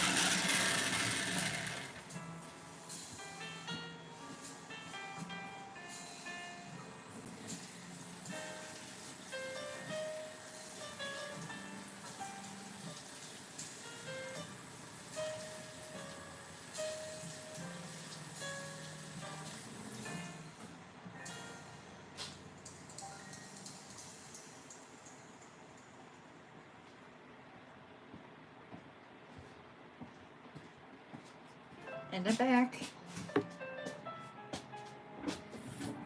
And it back.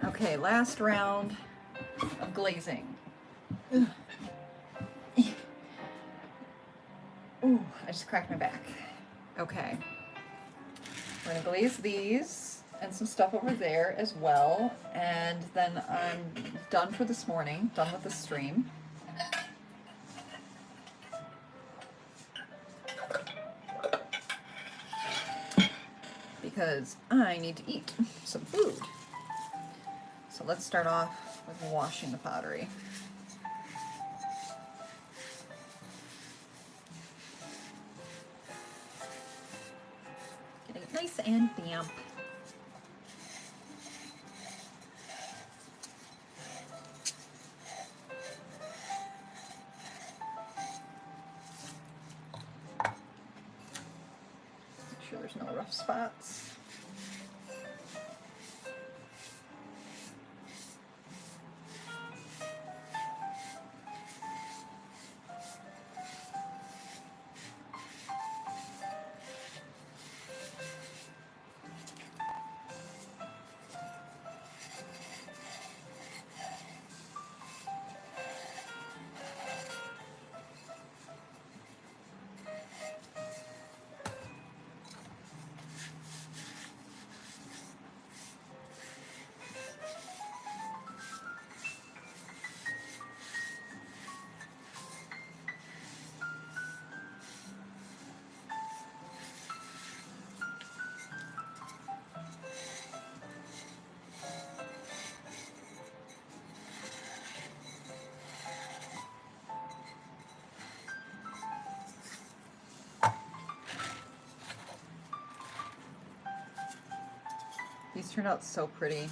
Okay, last round of glazing. Ugh. Ooh, I just cracked my back. Okay. We're gonna glaze these and some stuff over there as well. And then I'm done for this morning, done with the stream. Because I need to eat some food. So let's start off with washing the pottery. Getting it nice and damp. Make sure there's no rough spots. These turned out so pretty.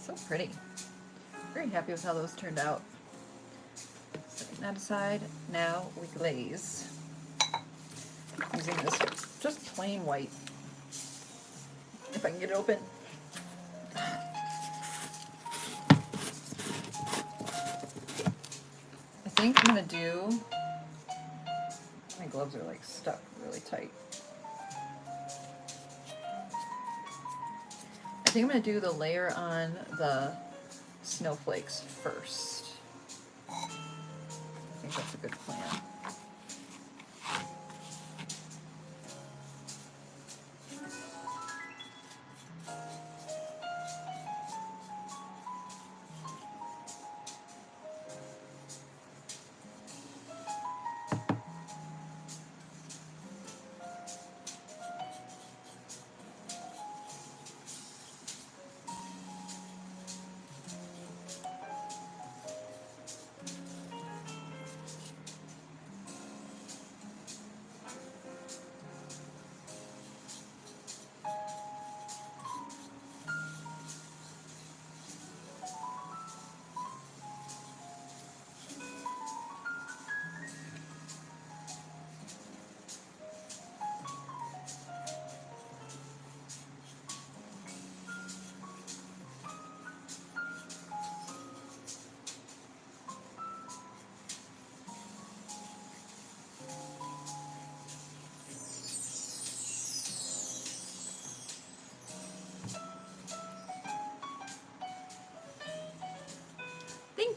So pretty. Very happy with how those turned out. Setting that aside, now we glaze. Using this just plain white. If I can get it open. I think I'm gonna do, my gloves are like stuck really tight. I think I'm gonna do the layer on the snowflakes first. I think that's a good plan.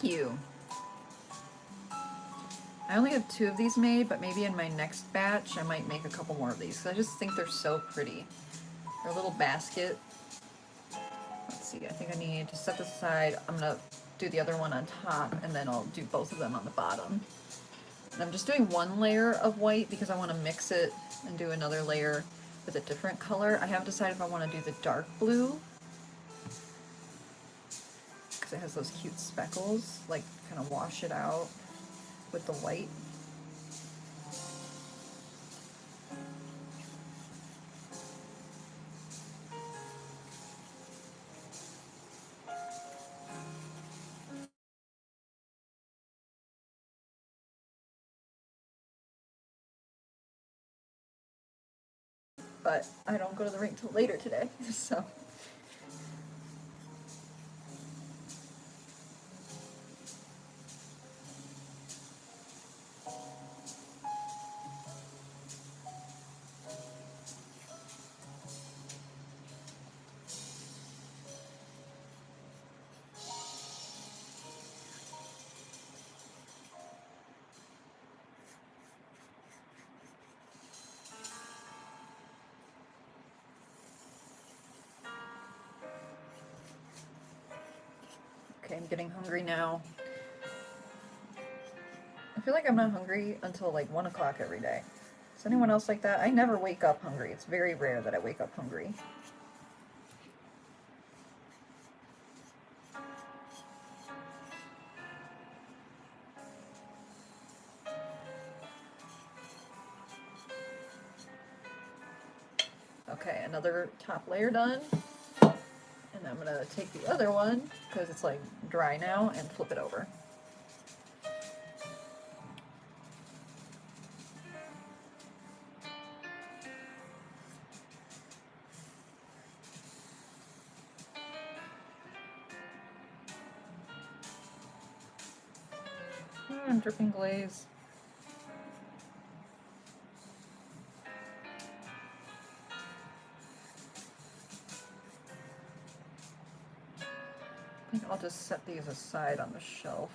Thank you. I only have 2 of these made, but maybe in my next batch I might make a couple more of these. I just think they're so pretty. They're a little basket. Let's see, I think I need to set this aside. I'm gonna do the other one on top, and then I'll do both of them on the bottom. And I'm just doing 1 layer of white because I want to mix it and do another layer with a different color. I haven't decided if I want to do the dark blue because it has those cute speckles, like kind of wash it out with the white. But I don't go to the rink till later today, so. Okay, I'm getting hungry now. I feel like I'm not hungry until like 1 o'clock every day. Is anyone else like that? I never wake up hungry. It's very rare that I wake up hungry. Okay, another top layer done. And I'm gonna take the other one, because it's like dry now, and flip it over. I'm dripping glaze. I think I'll just set these aside on the shelf.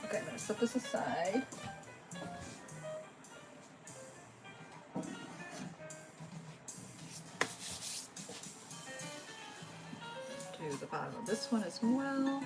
Okay, I'm gonna set this aside. Do the bottom of this one as well.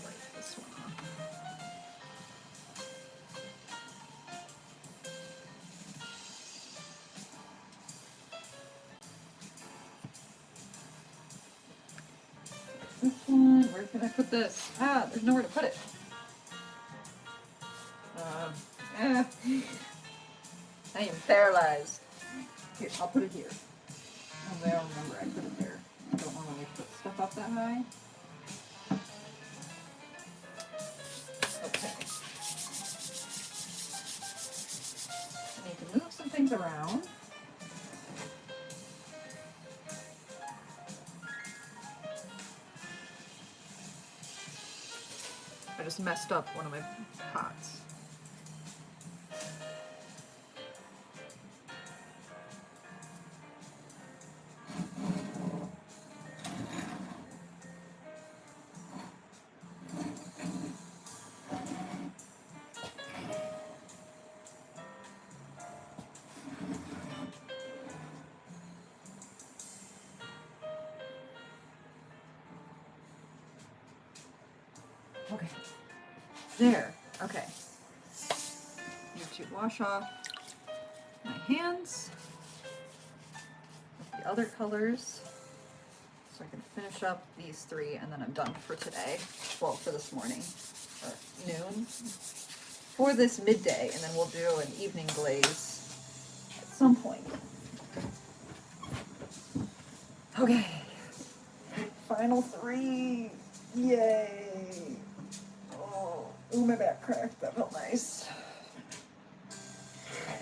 Wipe this one off. This one, where can I put this? Ah, there's nowhere to put it. Ah. I am paralyzed. Here, I'll put it here. Oh, I don't remember I put it there. I don't normally put stuff up that high. Okay. I need to move some things around. I just messed up one of my pots. Okay. There. Okay. to wash off my hands with the other colors so I can finish up these 3 and then I'm done for today. Well, for this morning or noon. For this midday, and then we'll do an evening glaze at some point. Okay. Final 3. Yay. Oh, ooh, my back cracked. That felt nice.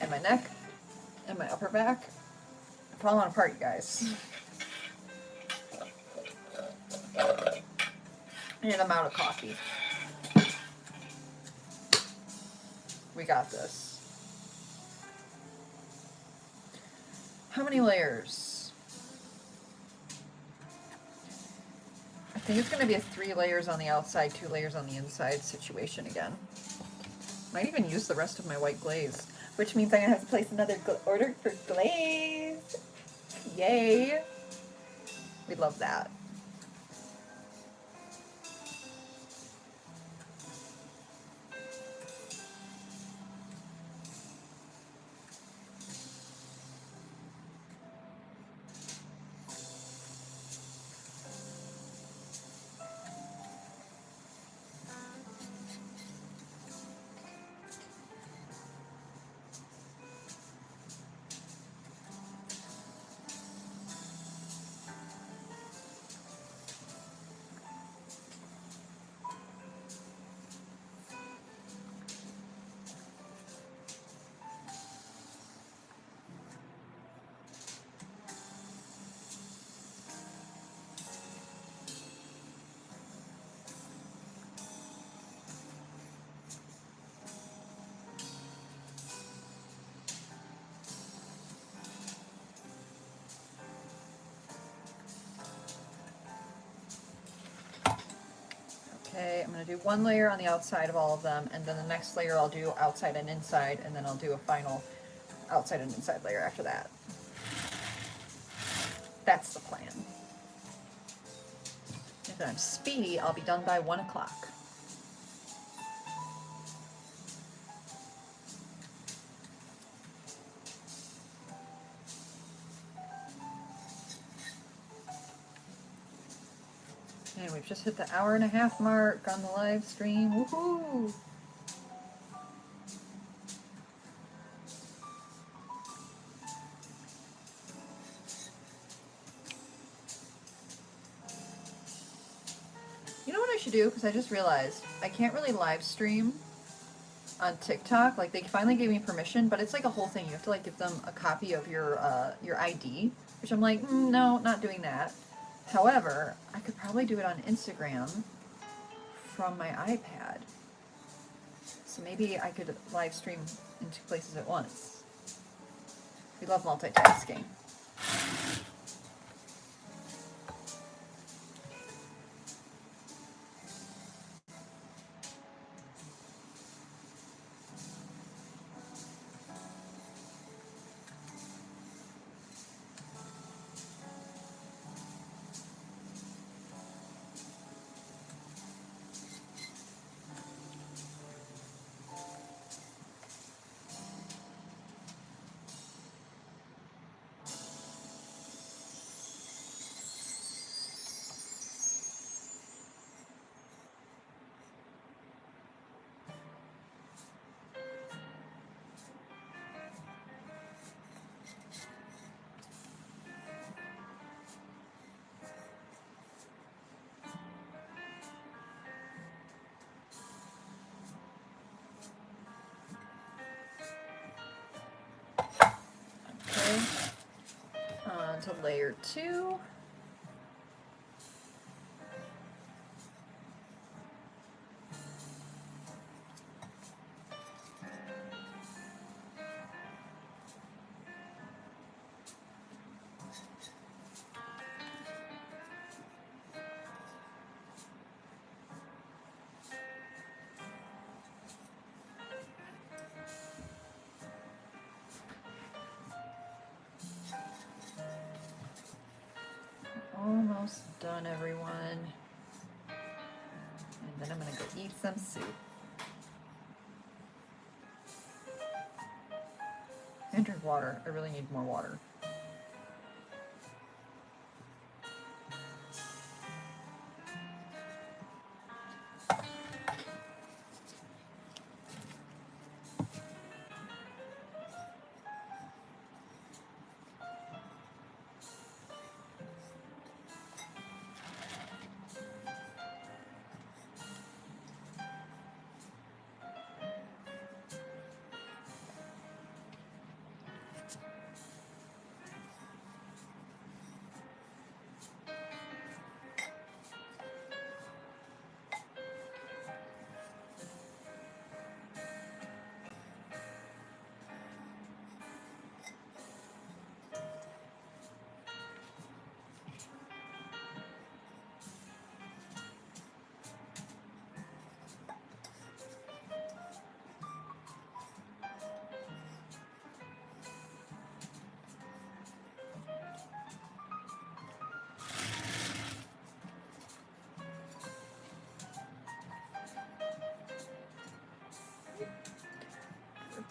And my neck and my upper back are falling apart, you guys. And I'm out of coffee. We got this. How many layers? I think it's going to be a 3 layers on the outside, 2 layers on the inside situation again. Might even use the rest of my white glaze, which means I'm going to have to place another order for glaze. Yay. We love that. Okay, I'm going to do 1 layer on the outside of all of them, and then the next layer I'll do outside and inside, and then I'll do a final outside and inside layer after that. That's the plan. If I'm speedy, I'll be done by 1 o'clock. And we've just hit the 1.5 hour mark on the live stream. Woohoo! You know what I should do? Because I just realized I can't really live stream on TikTok. Like, they finally gave me permission, but it's like a whole thing. You have to like give them a copy of your ID, which I'm like, no, not doing that. However, I could probably do it on Instagram from my iPad. So maybe I could live stream in 2 places at once. We love multitasking. Okay, on to layer 2. Almost done, everyone. And then I'm gonna go eat some soup. And drink water. I really need more water.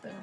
Then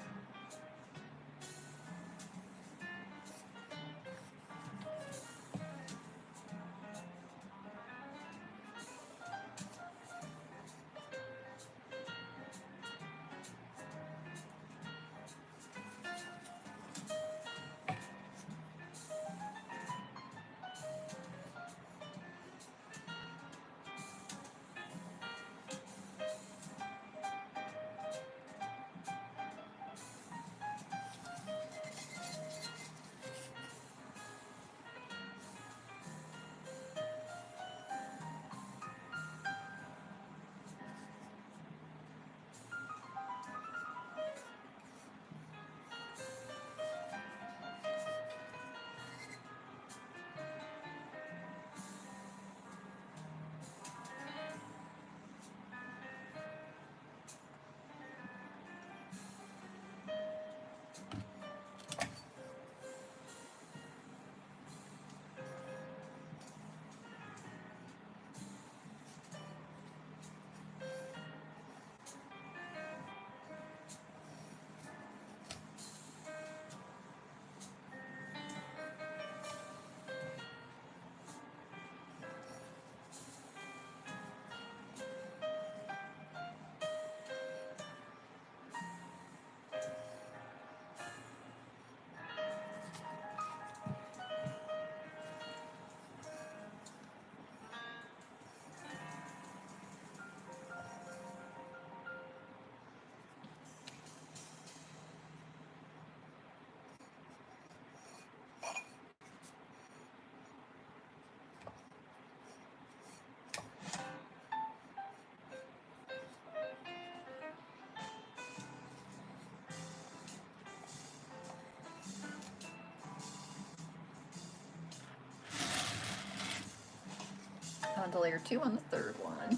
on to layer 2 on the third one.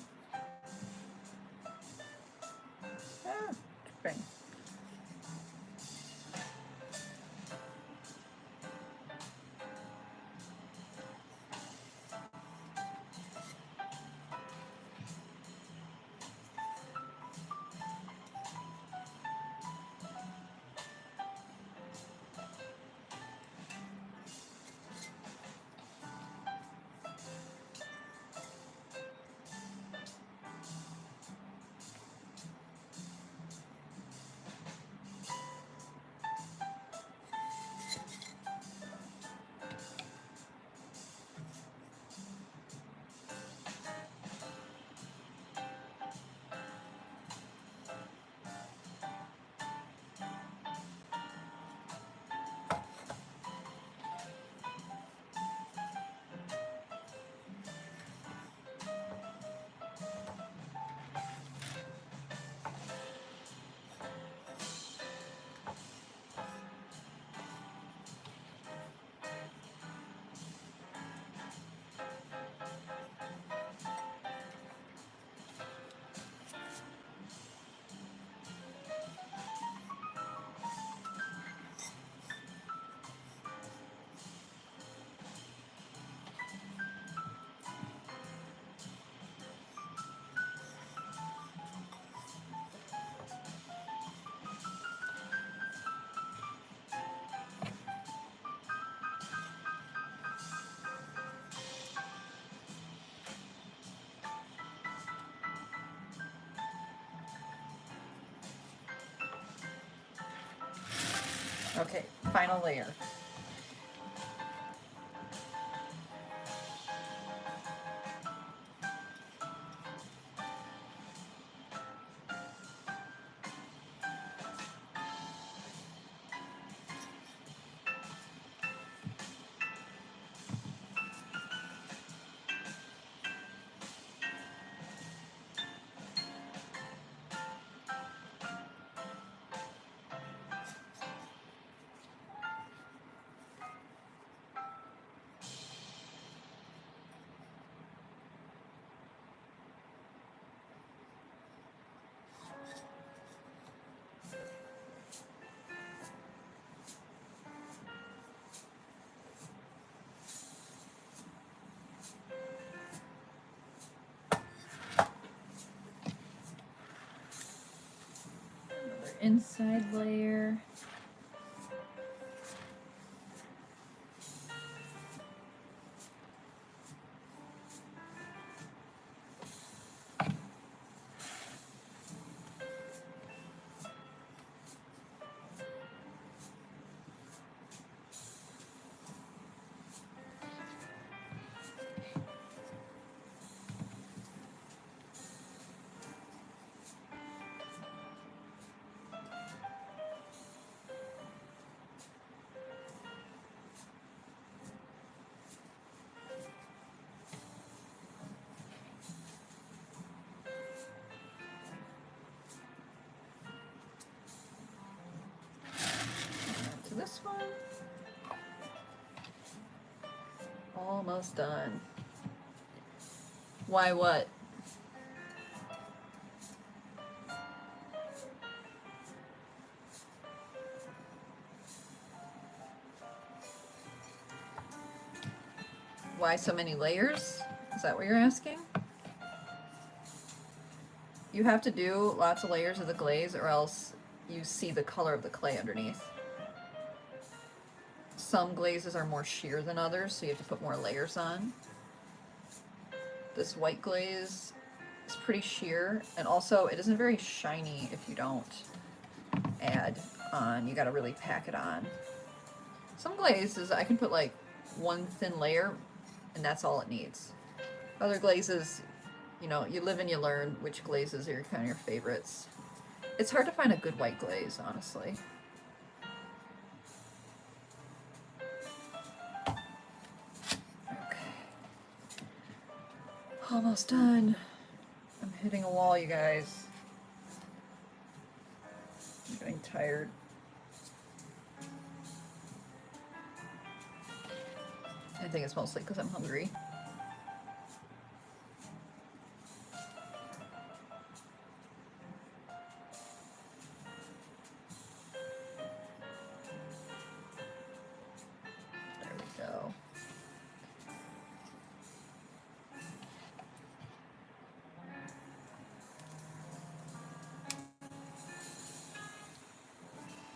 Ah, spring. Okay, final layer. Another inside layer. To this one. Almost done. Why what? Why so many layers? Is that what you're asking? You have to do lots of layers of the glaze or else you see the color of the clay underneath. Some glazes are more sheer than others, so you have to put more layers on. This white glaze is pretty sheer, and also it isn't very shiny if you don't add on. You gotta really pack it on. Some glazes, I can put like one thin layer, and that's all it needs. Other glazes, you know, you live and you learn which glazes are kind of your favorites. It's hard to find a good white glaze, honestly. Okay. Almost done. I'm hitting a wall, you guys. I'm getting tired. I think it's mostly because I'm hungry. There we go.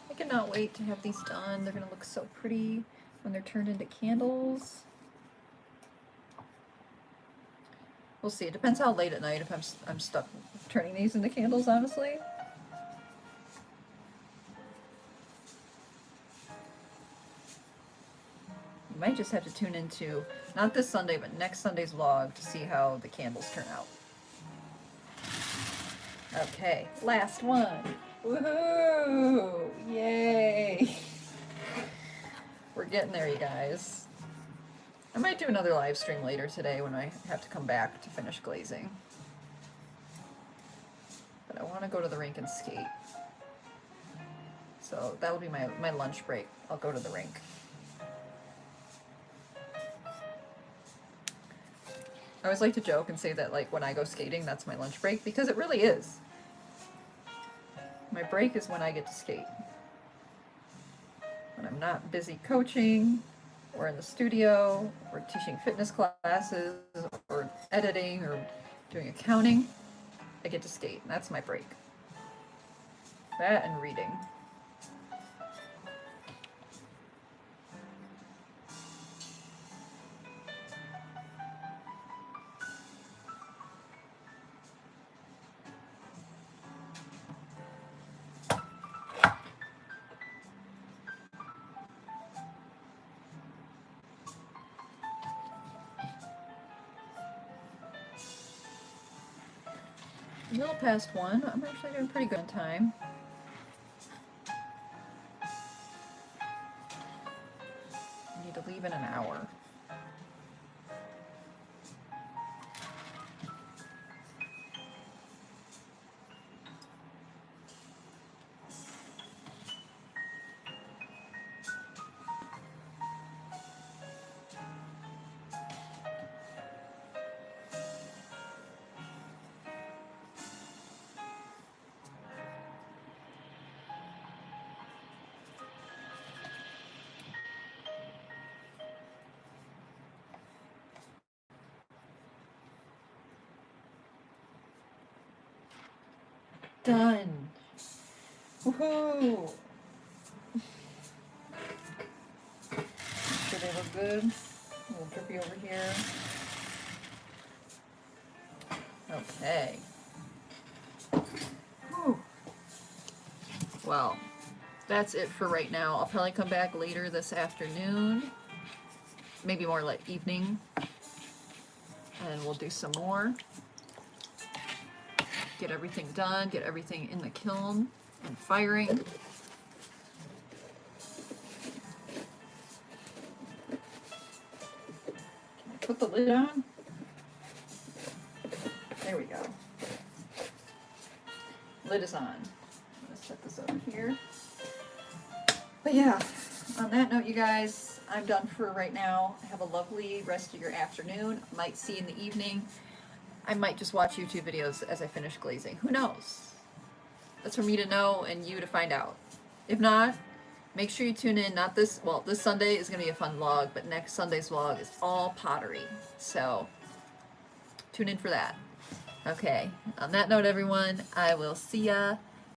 I cannot wait to have these done. They're going to look so pretty when they're turned into candles. We'll see. It depends how late at night if I'm stuck turning these into candles, honestly. You might just have to tune into, not this Sunday, but next Sunday's vlog to see how the candles turn out. Okay, last one. Woohoo! Yay! We're getting there, you guys. I might do another live stream later today when I have to come back to finish glazing. But I want to go to the rink and skate. So that'll be my lunch break. I'll go to the rink. I always like to joke and say that like when I go skating, that's my lunch break, because it really is. My break is when I get to skate. When I'm not busy coaching, or in the studio, or teaching fitness classes, or editing, or doing accounting, I get to skate, and that's my break. That and reading. A little past 1. I'm actually doing pretty good on time. I need to leave in an hour. Done. Woohoo! Make sure they look good. A little drippy over here. Okay. Whew. Well, that's it for right now. I'll probably come back later this afternoon. Maybe more like evening. And we'll do some more. Get everything done, get everything in the kiln and firing. Can I put the lid on? There we go. Lid is on. I'm gonna set this over here. But yeah, on that note, you guys, I'm done for right now. Have a lovely rest of your afternoon. Might see you in the evening. I might just watch YouTube videos as I finish glazing. Who knows? That's for me to know and you to find out. If not, make sure you tune in. Not this, well, this Sunday is going to be a fun vlog, but next Sunday's vlog is all pottery. So, tune in for that. Okay, on that note, everyone, I will see ya